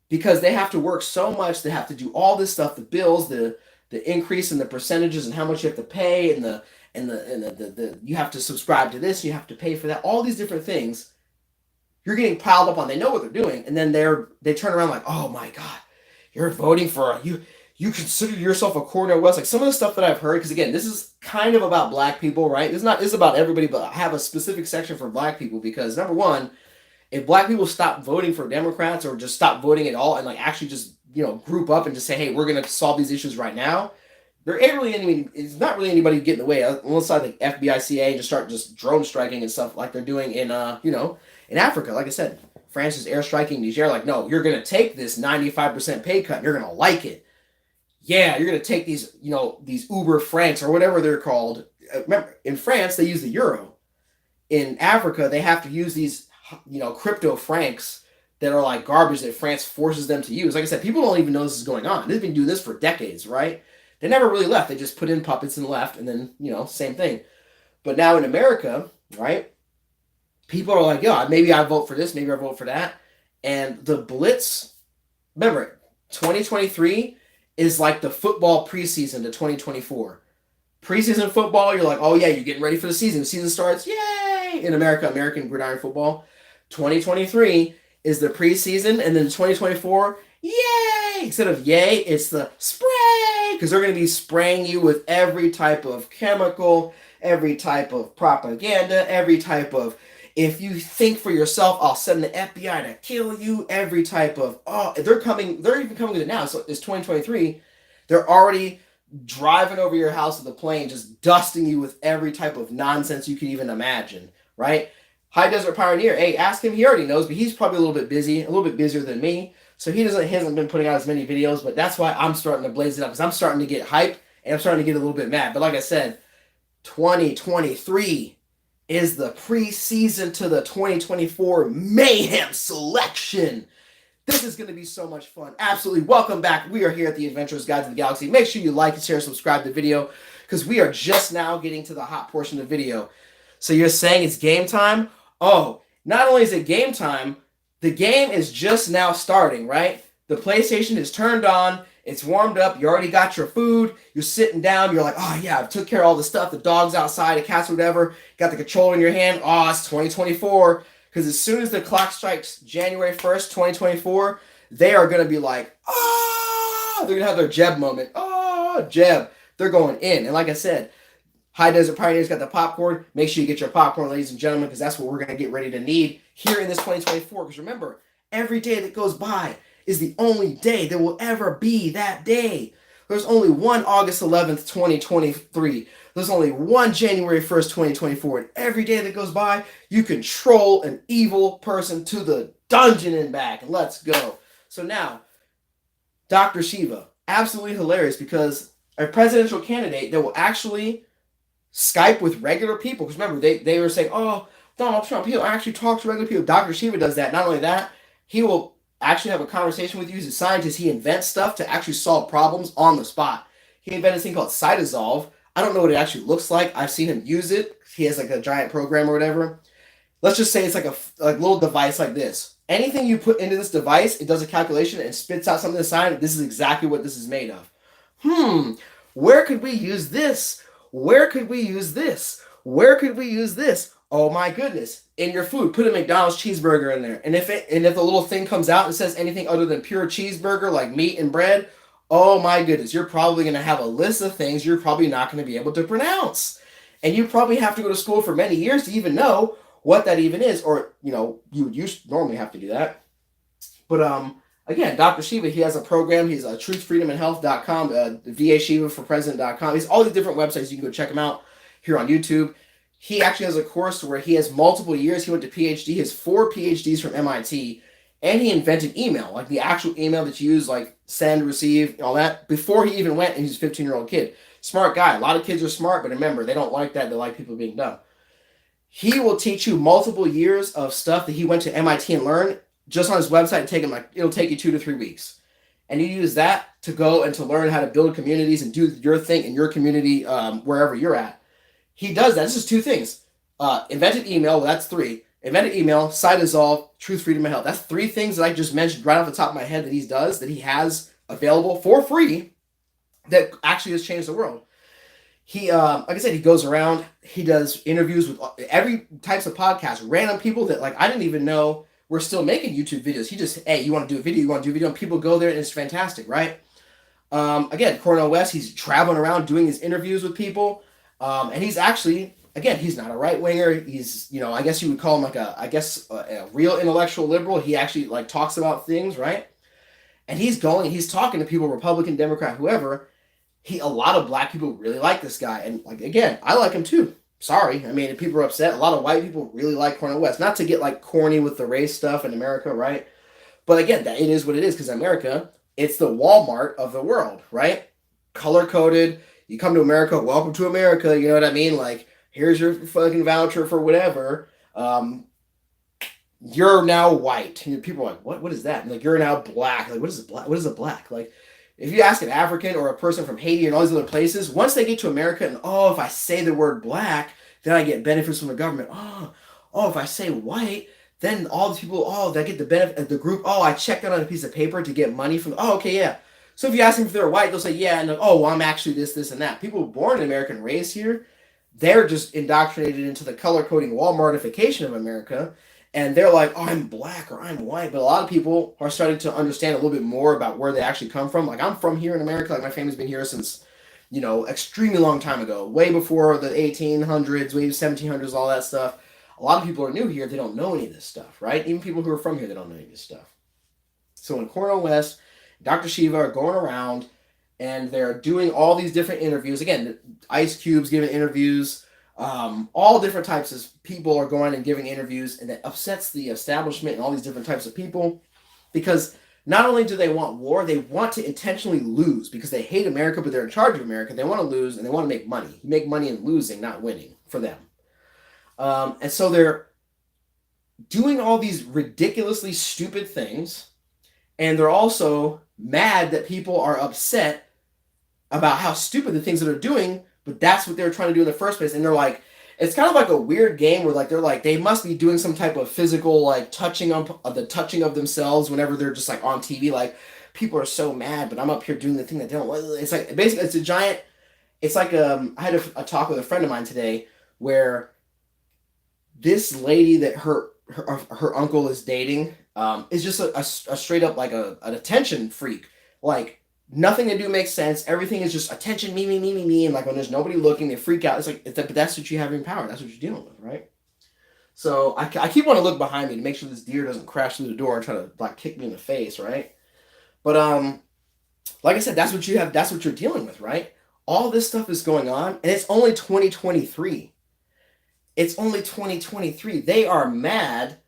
Speaker 1: because they have to work so much. They have to do all this stuff, the bills, the increase in the percentages and how much you have to pay, and the you have to subscribe to this, you have to pay for that, all these different things. You're getting piled up on. They know what they're doing, and then they turn around like, oh my God, you're voting for you consider yourself a Cornel West. Like some of the stuff that I've heard, because again, this is kind of about black people, right? This is about everybody, but I have a specific section for black people because number one, if black people stop voting for Democrats or just stop voting at all and like actually just group up and just say, hey, we're gonna solve these issues right now, there ain't really any. It's not really anybody getting in the way unless I think FBI, CIA just start just drone striking and stuff like they're doing in in Africa. Like I said, France is airstriking Niger. Like, no, you're gonna take this 95% pay cut and you're gonna like it. Yeah, you're gonna take these these Uber francs or whatever they're called. Remember, in France they use the euro. In Africa they have to use these crypto francs that are like garbage that France forces them to use. Like I said, people don't even know this is going on. They've been doing this for decades, right? They never really left. They just put in puppets and left, and then, same thing. But now in America, right, people are like, yeah, maybe I vote for this, maybe I vote for that. And the blitz, remember, 2023 is like the football preseason to 2024. Preseason football, you're like, oh yeah, you're getting ready for the season. The season starts, yay! In America, American gridiron football. 2023 is the preseason, and then 2024, yay! Instead of yay, it's the spray, because they're going to be spraying you with every type of chemical, every type of propaganda, every type of, if you think for yourself, I'll send the FBI to kill you, every type of, they're even coming to it now. So it's 2023. They're already driving over your house with a plane, just dusting you with every type of nonsense you can even imagine, right? High Desert Pioneer, hey, ask him, he already knows, but he's probably a little bit busy, a little bit busier than me. So he hasn't been putting out as many videos, but that's why I'm starting to blaze it up, because I'm starting to get hyped and I'm starting to get a little bit mad. But like I said, 2023 is the preseason to the 2024 Mayhem Selection. This is going to be so much fun. Absolutely. Welcome back. We are here at the Adventurous Guide to the Galaxy. Make sure you like and share and subscribe to the video, because we are just now getting to the hot portion of the video. So you're saying it's game time? Oh, not only is it game time, the game is just now starting, right? The PlayStation is turned on, it's warmed up, you already got your food, you're sitting down, you're like, oh yeah, I took care of all the stuff, the dog's outside, the cat's whatever, got the controller in your hand, oh, it's 2024, because as soon as the clock strikes January 1st, 2024, they are going to be like, they're going to have their Jeb moment, Jeb, they're going in, and like I said, High Desert Pioneer's got the popcorn. Make sure you get your popcorn, ladies and gentlemen, because that's what we're going to get ready to need here in this 2024. Because remember, every day that goes by is the only day that will ever be that day. There's only one August 11th, 2023. There's only one January 1st, 2024. And every day that goes by, you control an evil person to the dungeon and back. Let's go. So now, Dr. Shiva, absolutely hilarious, because a presidential candidate that will actually Skype with regular people, because remember, they were saying, oh, Donald Trump, he'll actually talk to regular people. Dr. Shiva does that. Not only that, he will actually have a conversation with you. He's a scientist. He invents stuff to actually solve problems on the spot. He invented this thing called Cytossolve. I don't know what it actually looks like. I've seen him use it. He has like a giant program or whatever. Let's just say it's like a little device like this. Anything you put into this device, it does a calculation and spits out something inside. This is exactly what this is made of. Where could we use this? Where could we use this? Where could we use this? Oh my goodness. In your food, put a McDonald's cheeseburger in there. And if the little thing comes out and says anything other than pure cheeseburger, like meat and bread, oh my goodness, you're probably going to have a list of things you're probably not going to be able to pronounce. And you probably have to go to school for many years to even know what that even is. Or, you normally have to do that. But, again, Dr. Shiva, he has a program. He's truthfreedomandhealth.com, vashivaforpresident.com. He's all these different websites. You can go check him out here on YouTube. He actually has a course where he has multiple years. He went to PhD. He has 4 PhDs from MIT. And he invented email, like the actual email that you use, like send, receive, all that, before he even went and he's a 15-year-old kid. Smart guy. A lot of kids are smart, but remember, they don't like that. They like people being dumb. He will teach you multiple years of stuff that he went to MIT and learned just on his website. It'll take you 2 to 3 weeks, and you use that to go and to learn how to build communities and do your thing in your community, wherever you're at. He does that. This is 2 things. Invented email. Well, that's 3. Invented email, Dissolve, truth, freedom, and health. That's 3 things that I just mentioned right off the top of my head that he has available for free that actually has changed the world. He, like I said, he goes around, he does interviews with every types of podcasts, random people that like I didn't even know were still making YouTube videos. He just, hey, you want to do a video, and people go there and it's fantastic, right? Again, Cornel West, he's traveling around doing his interviews with people, and he's actually, again, he's not a right winger. He's, I guess you would call him like a real intellectual liberal. He actually like talks about things, right? And he's talking to people, Republican, Democrat, whoever. A lot of black people really like this guy, and like again, I like him too. Sorry, I mean, if people are upset, a lot of white people really like Cornel West. Not to get like corny with the race stuff in America, right? But again, that it is what it is because America, it's the Walmart of the world, right? Color coded. You come to America, welcome to America. You know what I mean? Like, here's your fucking voucher for whatever. You're now white. And people are like, what is that? And like, you're now black. Like, what is a black? Like, if you ask an African or a person from Haiti and all these other places, once they get to America and, if I say the word black, then I get benefits from the government. If I say white, then all the people, they get the benefit of the group. I checked out on a piece of paper to get money from, okay, yeah. So if you ask them if they're white, they'll say, yeah, and I'm actually this, and that. People born in America and raised here, they're just indoctrinated into the color coding Walmartification of America. And they're like, I'm black or I'm white. But a lot of people are starting to understand a little bit more about where they actually come from. Like, I'm from here in America. Like, my family's been here since, extremely long time ago. Way before the 1800s, way 1700s, all that stuff. A lot of people are new here. They don't know any of this stuff, right? Even people who are from here, they don't know any of this stuff. So when Cornel West, Dr. Shiva are going around and they're doing all these different interviews. Again, Ice Cube's giving interviews. All different types of people are going and giving interviews, and that upsets the establishment and all these different types of people because not only do they want war, they want to intentionally lose because they hate America, but they're in charge of America. They want to lose and they want to make money. You make money in losing, not winning for them. And so they're doing all these ridiculously stupid things, and they're also mad that people are upset about how stupid the things that they're doing. But that's what they were trying to do in the first place. And they're like, it's kind of like a weird game where like they're like, they must be doing some type of physical like touching of themselves whenever they're just like on TV. Like, people are so mad, but I'm up here doing the thing that they don't. It's like basically it's a giant. It's like I had a talk with a friend of mine today where this lady that her uncle is dating is just a straight up like an attention freak. Like, nothing they do makes sense. Everything is just attention, me. And like when there's nobody looking, they freak out. It's like, but that's what you have in power. That's what you're dealing with, right? So I keep wanting to look behind me to make sure this deer doesn't crash through the door and try to like kick me in the face, right? But like I said, that's what you have. That's what you're dealing with, right? All this stuff is going on, and it's only 2023. It's only 2023. They are mad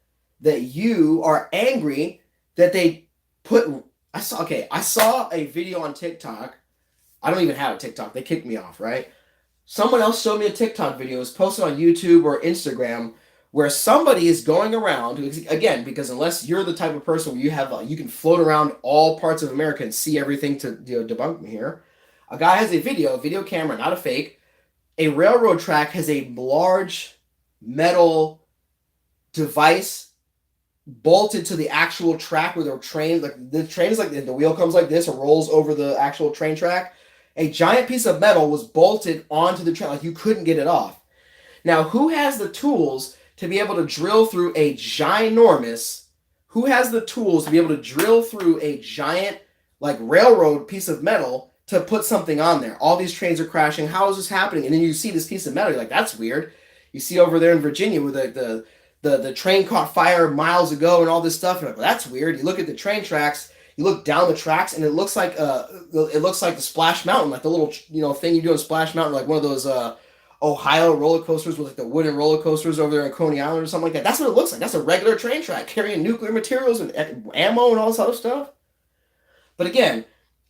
Speaker 1: that you are angry that they put. I saw a video on TikTok. I don't even have a TikTok. They kicked me off, right? Someone else showed me a TikTok video. It was posted on YouTube or Instagram where somebody is going around, again, because unless you're the type of person where you can float around all parts of America and see everything to debunk me here. A guy has a video camera, not a fake. A railroad track has a large metal device bolted to the actual track where the train, like the train is like the wheel comes like this or rolls over the actual train track. A giant piece of metal was bolted onto the train, like you couldn't get it off. Now, who has the tools to be able to drill through a ginormous? Who has the tools to be able to drill through a giant like railroad piece of metal to put something on there? All these trains are crashing. How is this happening? And then you see this piece of metal. You're like, that's weird. You see over there in Virginia where the train caught fire miles ago and all this stuff. You're like, well, that's weird. You look at the train tracks, you look down the tracks, and it looks like the Splash Mountain, like the little thing you do on Splash Mountain, like one of those Ohio roller coasters with like the wooden roller coasters over there in Coney Island or something like that. That's what it looks like. That's a regular train track carrying nuclear materials and ammo and all this other stuff. But again,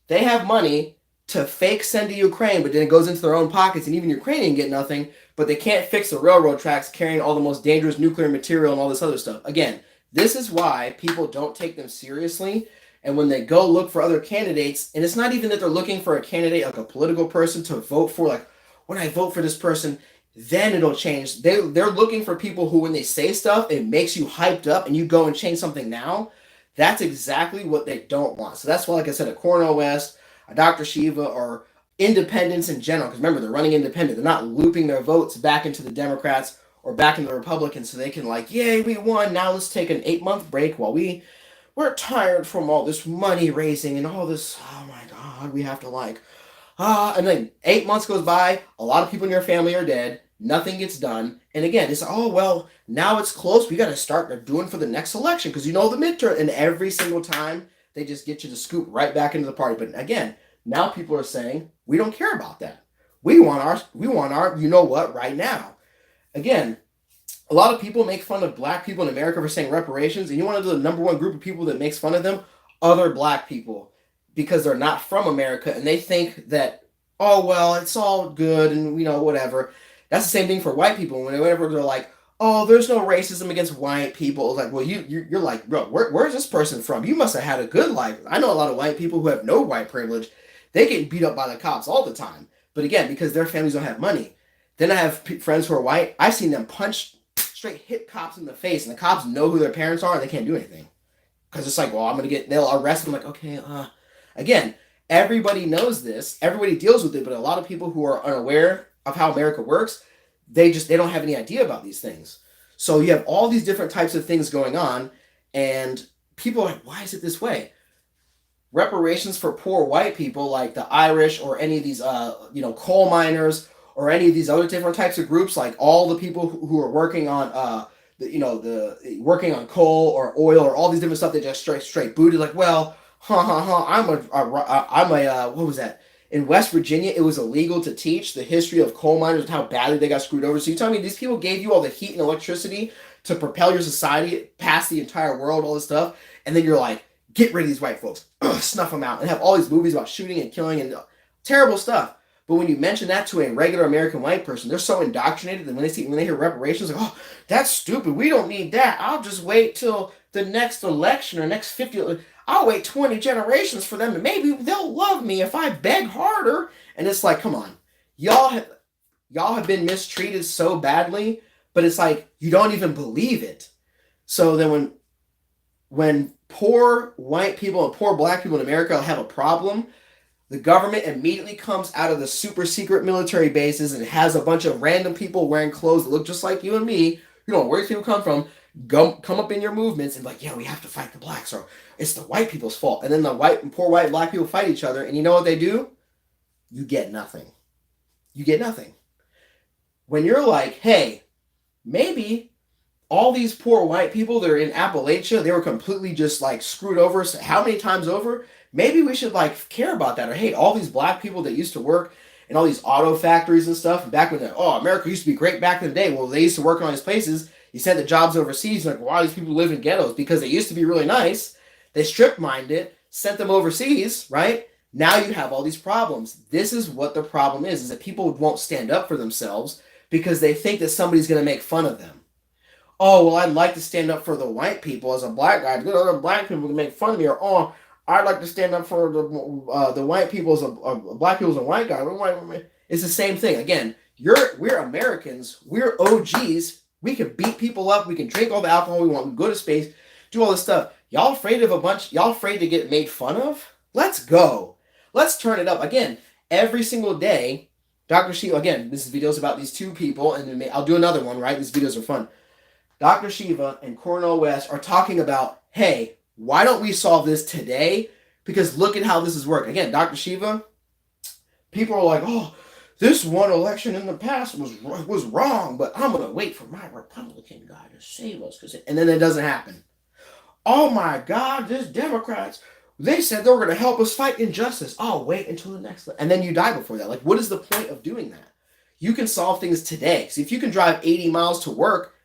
Speaker 1: they have money to fake send to Ukraine, but then it goes into their own pockets, and even Ukrainians get nothing, but they can't fix the railroad tracks carrying all the most dangerous nuclear material and all this other stuff. Again, this is why people don't take them seriously. And when they go look for other candidates, and it's not even that they're looking for a candidate, like a political person to vote for, like, when I vote for this person, then it'll change. They're looking for people who, when they say stuff, it makes you hyped up and you go and change something now. That's exactly what they don't want. So that's why, like I said, a Cornel West, a Dr. Shiva, or independents in general, because remember, they're running independent. They're not looping their votes back into the Democrats or back into the Republicans so they can, like, yay, we won. Now let's take an 8-month break while we're tired from all this money raising and all this, oh my God, we have to and then 8 months goes by, a lot of people in your family are dead, nothing gets done, and again, it's, oh, well, now it's close, we got to start doing for the next election, because the midterm, and every single time, they just get you to scoop right back into the party. But again, now people are saying, we don't care about that. We want our, you know what, right now. Again, a lot of people make fun of black people in America for saying reparations, and you want to know the number one group of people that makes fun of them? Other black people, because they're not from America, and they think that, oh, well, it's all good, and, whatever. That's the same thing for white people. Whenever they're like, oh, there's no racism against white people. It's like, well, you're like, bro, where's this person from? You must have had a good life. I know a lot of white people who have no white privilege. They get beat up by the cops all the time. But again, because their families don't have money. Then I have friends who are white. I've seen them straight hit cops in the face, and the cops know who their parents are, and they can't do anything. Because it's like, well, they'll arrest them. Like, okay, Again, everybody knows this. Everybody deals with it. But a lot of people who are unaware of how America works, they don't have any idea about these things. So you have all these different types of things going on, and people are like, why is it this way? Reparations for poor white people, like the Irish or any of these, coal miners or any of these other different types of groups, like all the people who are working on, working on coal or oil or all these different stuff, they just straight booted. Like, well, I'm a what was that? In West Virginia, it was illegal to teach the history of coal miners and how badly they got screwed over. So you tell me these people gave you all the heat and electricity to propel your society past the entire world, all this stuff, and then you're like, get rid of these white folks, snuff them out, and have all these movies about shooting and killing and terrible stuff. But when you mention that to a regular American white person, they're so indoctrinated that when they hear reparations, like, oh, that's stupid. We don't need that. I'll just wait till the next election or next 50. I'll wait 20 generations for them, and maybe they'll love me if I beg harder. And it's like, come on, y'all have been mistreated so badly, but it's like you don't even believe it. So then when poor white people and poor black people in America have a problem, the government immediately comes out of the super secret military bases and has a bunch of random people wearing clothes that look just like you and me. You know where these people come from. Come up in your movements and like, yeah, we have to fight the blacks, or it's the white people's fault. And then the poor white and black people fight each other, and you know what they do? You get nothing. You get nothing. When you're like, hey, maybe all these poor white people that are in Appalachia, they were completely just like screwed over. So how many times over? Maybe we should like care about that. Or hey, all these black people that used to work in all these auto factories and stuff, back when America used to be great back in the day. Well, they used to work in all these places. You sent the jobs overseas. Like, why do these people live in ghettos? Because they used to be really nice. They strip-mined it, sent them overseas, right? Now you have all these problems. This is what the problem is that people won't stand up for themselves because they think that somebody's going to make fun of them. Oh, well, I'd like to stand up for the white people as a black guy. The other black people to make fun of me. Or, oh, I'd like to stand up for the white people as a black people as a white guy. It's the same thing. Again, we're Americans. We're OGs. We can beat people up. We can drink all the alcohol we want. We go to space, do all this stuff. Y'all afraid to get made fun of? Let's go. Let's turn it up. Again, every single day, Dr. Shiva, again, this video is about these two people, and I'll do another one, right? These videos are fun. Dr. Shiva and Cornel West are talking about, hey, why don't we solve this today? Because look at how this has worked. Again, Dr. Shiva, people are like, oh, this one election in the past was wrong, but I'm going to wait for my Republican guy to save us. And then it doesn't happen. Oh my God, these Democrats, they said they were going to help us fight injustice. I'll wait until the next. And then you die before that. Like, what is the point of doing that? You can solve things today. So if you can drive 80 miles to work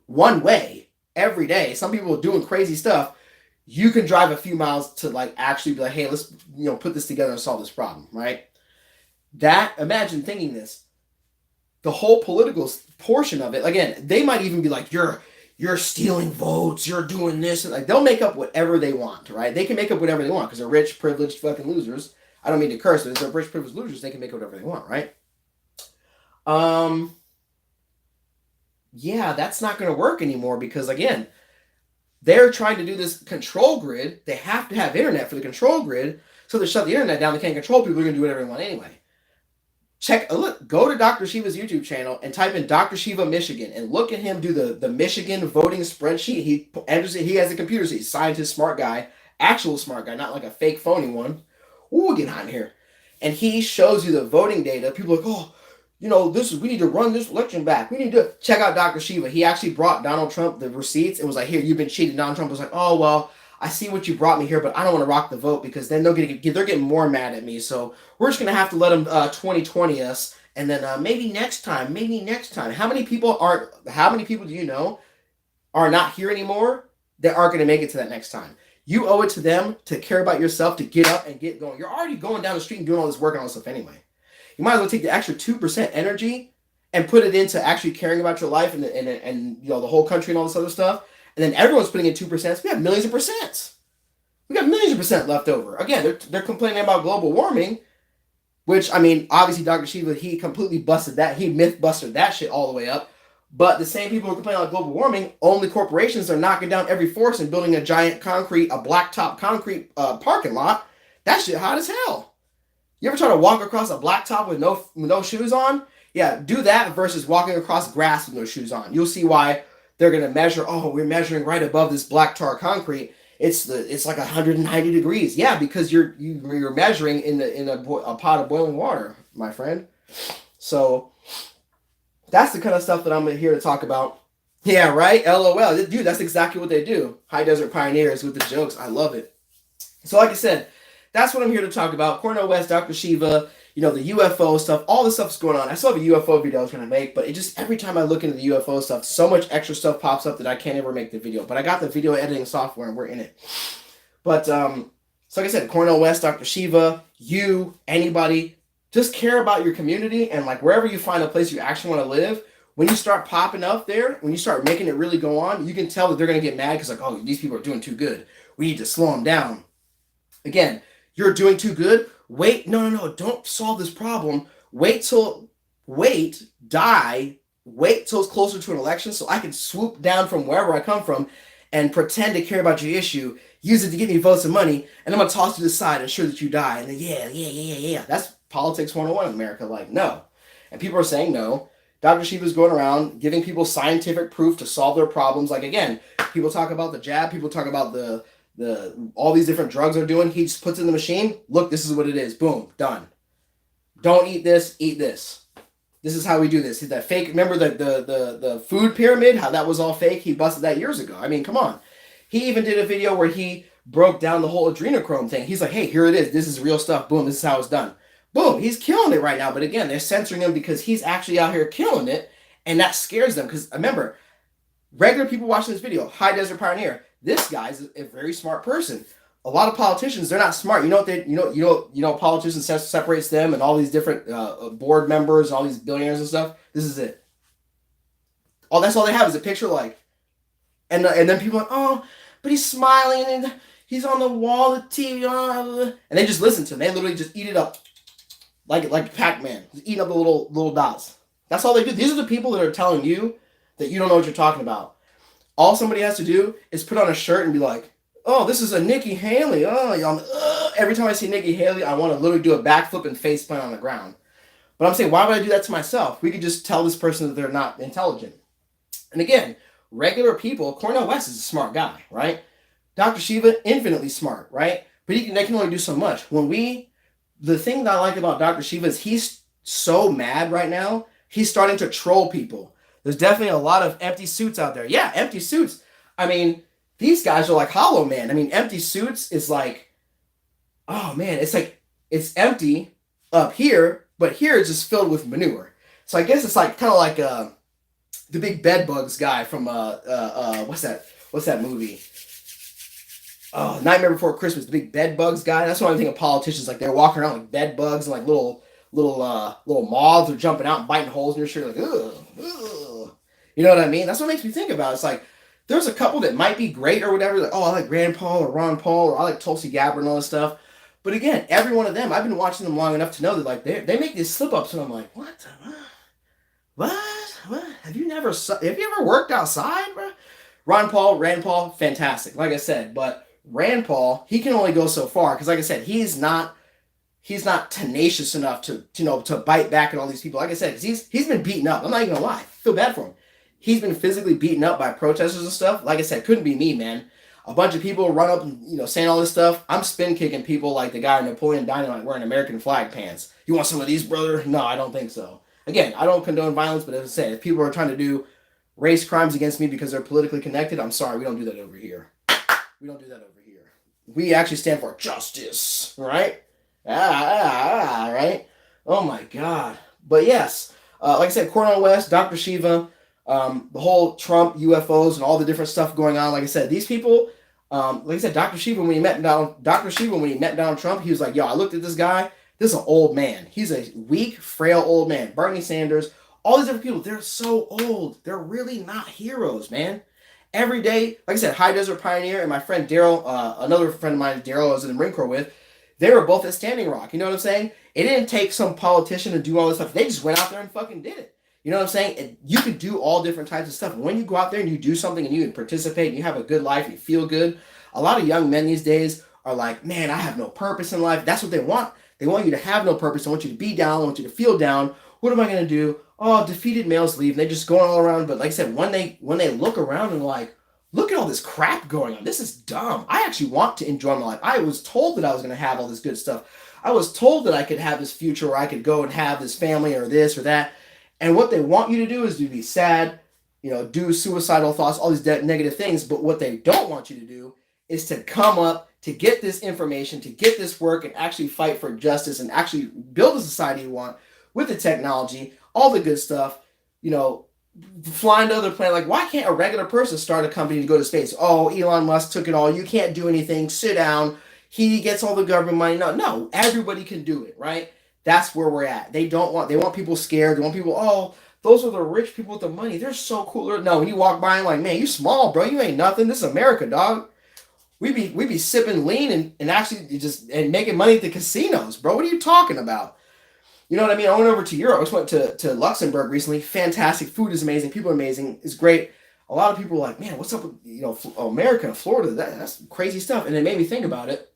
Speaker 1: one way every day, some people are doing crazy stuff. you can drive a few miles to like actually be like, hey, let's put this together and solve this problem, right? Imagine thinking this. The whole political portion of it, again, they might even be like, you're stealing votes, you're doing this, and like they'll make up whatever they want, right? They can make up whatever they want because they're rich, privileged fucking losers. I don't mean to curse, but they're rich, privileged losers. They can make whatever they want, right? Yeah, that's not going to work anymore because again, they're trying to do this control grid. They have to have internet for the control grid, so they shut the internet down. They can't control people. They're going to do whatever they want anyway. Go to Dr. Shiva's YouTube channel and type in Dr. Shiva Michigan and look at him do the Michigan voting spreadsheet. He enters it. He has a computer, so he's scientist, smart guy, actual smart guy, not like a fake phony one. Ooh, get on here. And he shows you the voting data. People are like, oh, we need to run this election back. We need to check out Dr. Shiva. He actually brought Donald Trump the receipts and was like, here, you've been cheating. Donald Trump was like, oh, well, I see what you brought me here, but I don't want to rock the vote because then they're getting more mad at me. So we're just going to have to let them 2020 us. And then maybe next time. How many people do you know are not here anymore that aren't going to make it to that next time? You owe it to them to care about yourself, to get up and get going. You're already going down the street and doing all this work and all this stuff anyway. You might as well take the extra 2% energy and put it into actually caring about your life and the whole country and all this other stuff. And then everyone's putting in 2%. So we have millions of percents. We got millions of percent left over. Again, they're complaining about global warming, which, I mean, obviously Dr. Shiva, he completely busted that. He myth busted that shit all the way up. But the same people who complain about global warming, only corporations are knocking down every forest and building a giant blacktop concrete parking lot. That shit hot as hell. You ever try to walk across a blacktop with no shoes on? Yeah, do that versus walking across grass with no shoes on. You'll see why they're going to measure, we're measuring right above this black tar concrete. It's like 190 degrees. Yeah, because you're measuring in a pot of boiling water, my friend. So that's the kind of stuff that I'm here to talk about. Yeah, right? LOL. Dude, that's exactly what they do. High Desert Pioneers with the jokes. I love it. So like I said, that's what I'm here to talk about. Cornel West, Dr. Shiva, the UFO stuff, all this stuff is going on. I still have a UFO video I was going to make, but it just, every time I look into the UFO stuff, so much extra stuff pops up that I can't ever make the video. But I got the video editing software and we're in it. But, so like I said, Cornel West, Dr. Shiva, anybody, just care about your community and like wherever you find a place you actually want to live, when you start popping up there, when you start making it really go on, you can tell that they're going to get mad because like, oh, these people are doing too good. We need to slow them down. Again, you're doing too good. Wait, no, don't solve this problem. Wait till it's closer to an election so I can swoop down from wherever I come from and pretend to care about your issue, use it to get me votes and money, and I'm going to toss you to the side and ensure that you die. And then, yeah. That's politics 101 in America. Like, no. And people are saying no. Dr. Shiva's going around giving people scientific proof to solve their problems. Like, again, people talk about the jab, people talk about the all these different drugs they're doing. He just puts it in the machine. Look, this is what it is. Boom, done. Don't eat this, eat this. This is how we do this. That fake, remember the food pyramid, how that was all fake? He busted that years ago. I mean, come on. He even did a video where he broke down the whole adrenochrome thing. He's like, hey, here it is. This is real stuff. Boom, this is how it's done. Boom, he's killing it right now. But again, they're censoring him because he's actually out here killing it. And that scares them. Because remember, regular people watching this video, High Desert Pioneer, this guy's a very smart person. A lot of politicians, they're not smart. You know what politicians separates them and all these different board members and all these billionaires and stuff. This is it. That's all they have is a picture like, and then people are like, oh, but he's smiling and he's on the wall of TV, and they just listen to him. They literally just eat it up, like Pac-Man, just eating up the little dots. That's all they do. These are the people that are telling you that you don't know what you're talking about. All somebody has to do is put on a shirt and be like, oh, this is a Nikki Haley. Every time I see Nikki Haley, I want to literally do a backflip and face plant on the ground. But I'm saying, why would I do that to myself? We could just tell this person that they're not intelligent. And again, regular people, Cornel West is a smart guy, right? Dr. Shiva, infinitely smart, right? But they can only do so much. The thing that I like about Dr. Shiva is he's so mad right now, he's starting to troll people. There's definitely a lot of empty suits out there. Yeah, empty suits. I mean, these guys are like Hollow Man. I mean, empty suits is like, oh man, it's like, it's empty up here, but here it's just filled with manure. So I guess it's like kind of like the big bed bugs guy from what's that movie? Nightmare Before Christmas, the big bed bugs guy. That's what I'm thinking of politicians. Like they're walking around like bed bugs and like little moths are jumping out and biting holes in your shirt. Like, ugh, ugh. You know what I mean? That's what makes me think about it. It's like there's a couple that might be great or whatever. Like, oh, I like Rand Paul or Ron Paul or I like Tulsi Gabbard and all this stuff. But again, every one of them, I've been watching them long enough to know that like they make these slip ups and I'm like, what? What? Have you ever worked outside, bro? Rand Paul, fantastic. Like I said, but Rand Paul, he can only go so far because, like I said, he's not tenacious enough to bite back at all these people. Like I said, because he's been beaten up. I'm not even gonna lie. I feel bad for him. He's been physically beaten up by protesters and stuff. Like I said, couldn't be me, man. A bunch of people run up and saying all this stuff. I'm spin kicking people like the guy in Napoleon Dynamite wearing American flag pants. You want some of these, brother? No, I don't think so. Again, I don't condone violence, but as I said, if people are trying to do race crimes against me because they're politically connected, I'm sorry, we don't do that over here. We don't do that over here. We actually stand for justice, right? Right? Oh my God. But yes, like I said, Cornel West, Dr. Shiva, the whole Trump, UFOs, and all the different stuff going on. Like I said, these people, like I said, Dr. Shiva, when he met Donald Trump, he was like, yo, I looked at this guy. This is an old man. He's a weak, frail old man. Bernie Sanders, all these different people, they're so old. They're really not heroes, man. Every day, like I said, High Desert Pioneer and my friend Daryl, another friend of mine, Daryl, I was in the Marine Corps with, they were both at Standing Rock. You know what I'm saying? It didn't take some politician to do all this stuff. They just went out there and fucking did it. You know what I'm saying? You could do all different types of stuff. When you go out there and you do something and you can participate and you have a good life and you feel good, a lot of young men these days are like, man, I have no purpose in life. That's what they want. They want you to have no purpose. They want you to be down. They want you to feel down. What am I going to do? Oh, defeated males leave. And they just going all around. But like I said, when they look around and like, look at all this crap going on. This is dumb. I actually want to enjoy my life. I was told that I was going to have all this good stuff. I was told that I could have this future where I could go and have this family or this or that. And what they want you to do is to be sad, do suicidal thoughts, all these negative things. But what they don't want you to do is to come up, to get this information, to get this work and actually fight for justice and actually build a society you want with the technology, all the good stuff, flying to other planets. Like, why can't a regular person start a company to go to space? Oh, Elon Musk took it all. You can't do anything. Sit down. He gets all the government money. No, everybody can do it, right? That's where we're at. They want people scared. They want people, oh, those are the rich people with the money. They're so cool. No, when you walk by and like, man, you small, bro. You ain't nothing. This is America, dog. We be sipping lean and actually and making money at the casinos, bro. What are you talking about? You know what I mean? I went over to Europe. I just went to Luxembourg recently. Fantastic. Food is amazing. People are amazing. It's great. A lot of people are like, man, what's up with America and Florida? That's crazy stuff. And it made me think about it.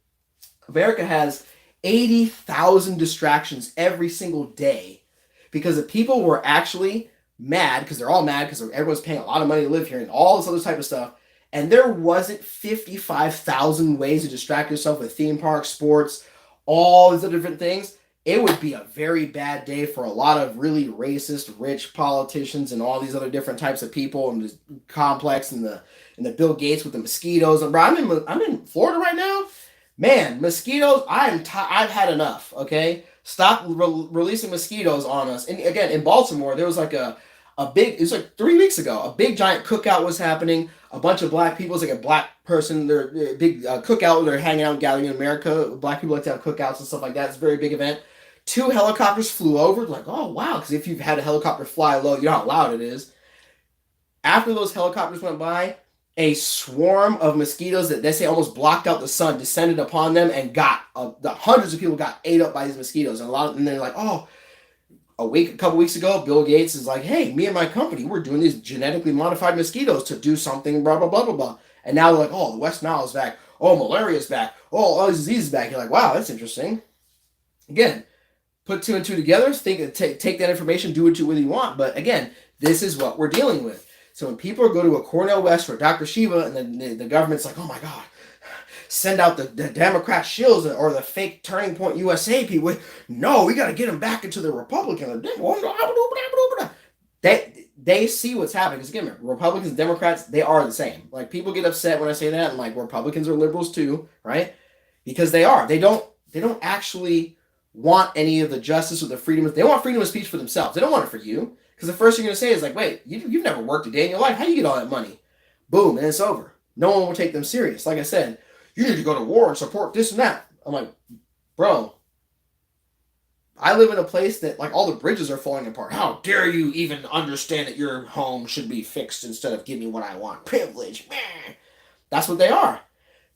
Speaker 1: America has 80,000 distractions every single day because the people were actually mad because they're all mad because everyone's paying a lot of money to live here and all this other type of stuff. And there wasn't 55,000 ways to distract yourself with theme parks, sports, all these other different things. It would be a very bad day for a lot of really racist, rich politicians and all these other different types of people and the complex and the Bill Gates with the mosquitoes. And bro, I'm in Florida right now. Man, mosquitoes, I've had enough, okay? Stop releasing mosquitoes on us. And again, in Baltimore, there was like it was like 3 weeks ago, a big giant cookout was happening. A bunch of black people, it's like a black person, they're big cookout, they're hanging out, gathering in America. Black people like to have cookouts and stuff like that. It's a very big event. 2 helicopters flew over, like, oh wow, because if you've had a helicopter fly low, you know how loud it is. After those helicopters went by, a swarm of mosquitoes that they say almost blocked out the sun descended upon them and got the hundreds of people got ate up by these mosquitoes. And they're like, oh, a couple weeks ago, Bill Gates is like, hey, me and my company, we're doing these genetically modified mosquitoes to do something, blah, blah, blah, blah, blah. And now they're like, oh, the West Nile is back. Oh, malaria is back. Oh, all these diseases back. You're like, wow, that's interesting. Again, put 2 and 2 together, take that information, do what you really want. But again, this is what we're dealing with. So when people go to a Cornel West or Dr. Shiva and then the government's like, oh my God, send out the Democrat shills or the fake Turning Point USA people. No, we got to get them back into the Republican. They see what's happening. Because again, Republicans and Democrats, they are the same. Like, people get upset when I say that, and like, Republicans are liberals too, right? Because they are. They don't actually want any of the justice or the freedom. They want freedom of speech for themselves. They don't want it for you. Because the first thing you're going to say is like, wait, you've never worked a day in your life. How do you get all that money? Boom, and it's over. No one will take them serious. Like I said, you need to go to war and support this and that. I'm like, bro, I live in a place that like all the bridges are falling apart. How dare you even understand that your home should be fixed instead of give me what I want? Privilege. Meh. That's what they are.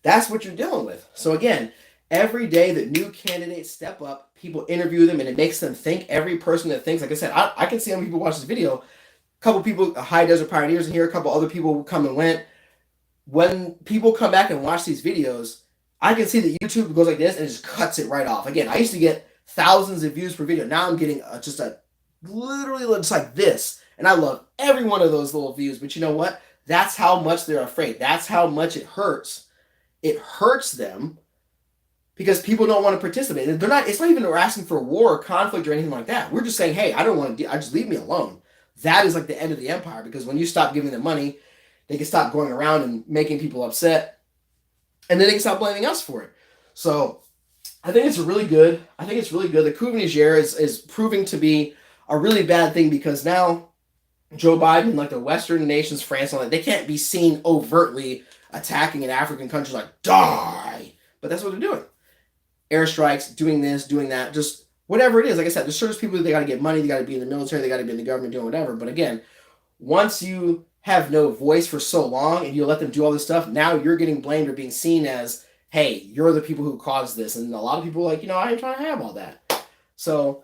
Speaker 1: That's what you're dealing with. So again, every day that new candidates step up, people interview them, and it makes them think. Every person that thinks, like I said, I can see how many people watch this video. A couple people, high desert pioneers in here, a couple other people come and went. When people come back and watch these videos, I can see that YouTube goes like this and it just cuts it right off. Again, I used to get thousands of views per video. Now I'm getting just a literally looks like this. And I love every one of those little views. But you know what? That's how much they're afraid. That's how much it hurts. It hurts them because people don't want to participate. They're not. It's not even we're asking for war or conflict or anything like that. We're just saying, hey, I don't want to. I just leave me alone. That is like the end of the empire because when you stop giving them money, they can stop going around and making people upset, and then they can stop blaming us for it. So I think it's really good. I think it's really good. The coup of Niger is proving to be a really bad thing because now Joe Biden, like the Western nations, France, and all that, they can't be seen overtly attacking an African country like die. But that's what they're doing. Airstrikes, doing this, doing that, just whatever it is. Like I said, there's certain people that they got to get money, they got to be in the military, they got to be in the government doing whatever. But again, once you have no voice for so long and you let them do all this stuff, now you're getting blamed or being seen as, hey, you're the people who caused this. And a lot of people are like, I ain't trying to have all that. So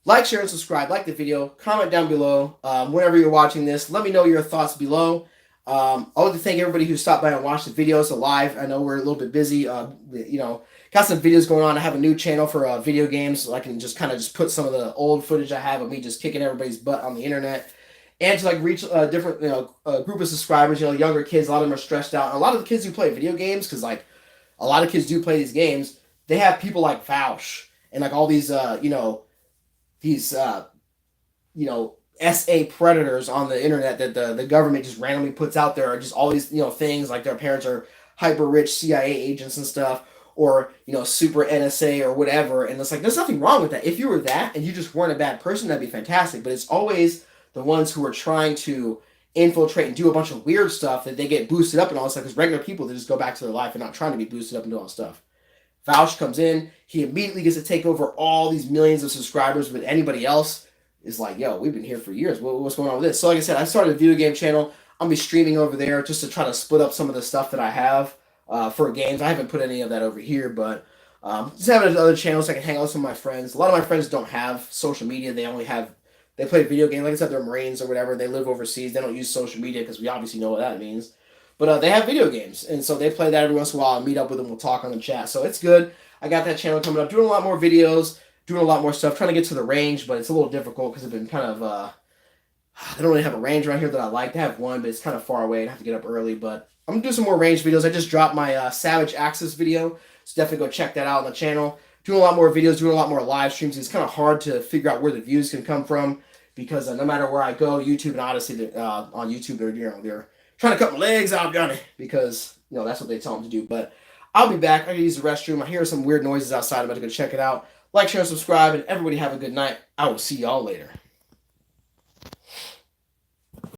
Speaker 1: like, share, and subscribe. Like the video. Comment down below. Whenever you're watching this, let me know your thoughts below. I want to thank everybody who stopped by and watched the videos live. I know we're a little bit busy. Got some videos going on. I have a new channel for video games, so I can just kind of just put some of the old footage I have of me just kicking everybody's butt on the internet, and to like reach a different group of subscribers. Younger kids. A lot of them are stressed out. And a lot of the kids who play video games, because like a lot of kids do play these games, they have people like Vaush and like all these SA predators on the internet that the government just randomly puts out there, are just all these things like their parents are hyper rich CIA agents and stuff, or super NSA or whatever. And it's like there's nothing wrong with that. If you were that and you just weren't a bad person, that'd be fantastic. But it's always the ones who are trying to infiltrate and do a bunch of weird stuff that they get boosted up and all this stuff, because regular people, they just go back to their life and not trying to be boosted up and do all this stuff. Vaush comes in, he immediately gets to take over all these millions of subscribers, but anybody else is like, yo, we've been here for years. What's going on with this? So like I said, I started a video game channel. I'm going to be streaming over there just to try to split up some of the stuff that I have for games. I haven't put any of that over here, but just having other channels so I can hang out with some of my friends. A lot of my friends don't have social media. They play video games. Like I said, they're Marines or whatever. They live overseas. They don't use social media because we obviously know what that means. But they have video games, and so they play that every once in a while. I meat up with them. We'll talk on the chat. So it's good. I got that channel coming up. Doing a lot more videos. Doing a lot more stuff. Trying to get to the range, but it's a little difficult because I've been kind of... I don't really have a range around here that I like. I have one, but it's kind of far away. I have to get up early, but I'm going to do some more range videos. I just dropped my Savage Axis video, so definitely go check that out on the channel. Doing a lot more videos, doing a lot more live streams. It's kind of hard to figure out where the views can come from because no matter where I go, YouTube and Odyssey, on YouTube, they're trying to cut my legs out, Johnny, because that's what they tell them to do. But I'll be back. I'm going to use the restroom. I hear some weird noises outside. I'm about to go check it out. Like, share, subscribe, and everybody have a good night. I will see y'all later.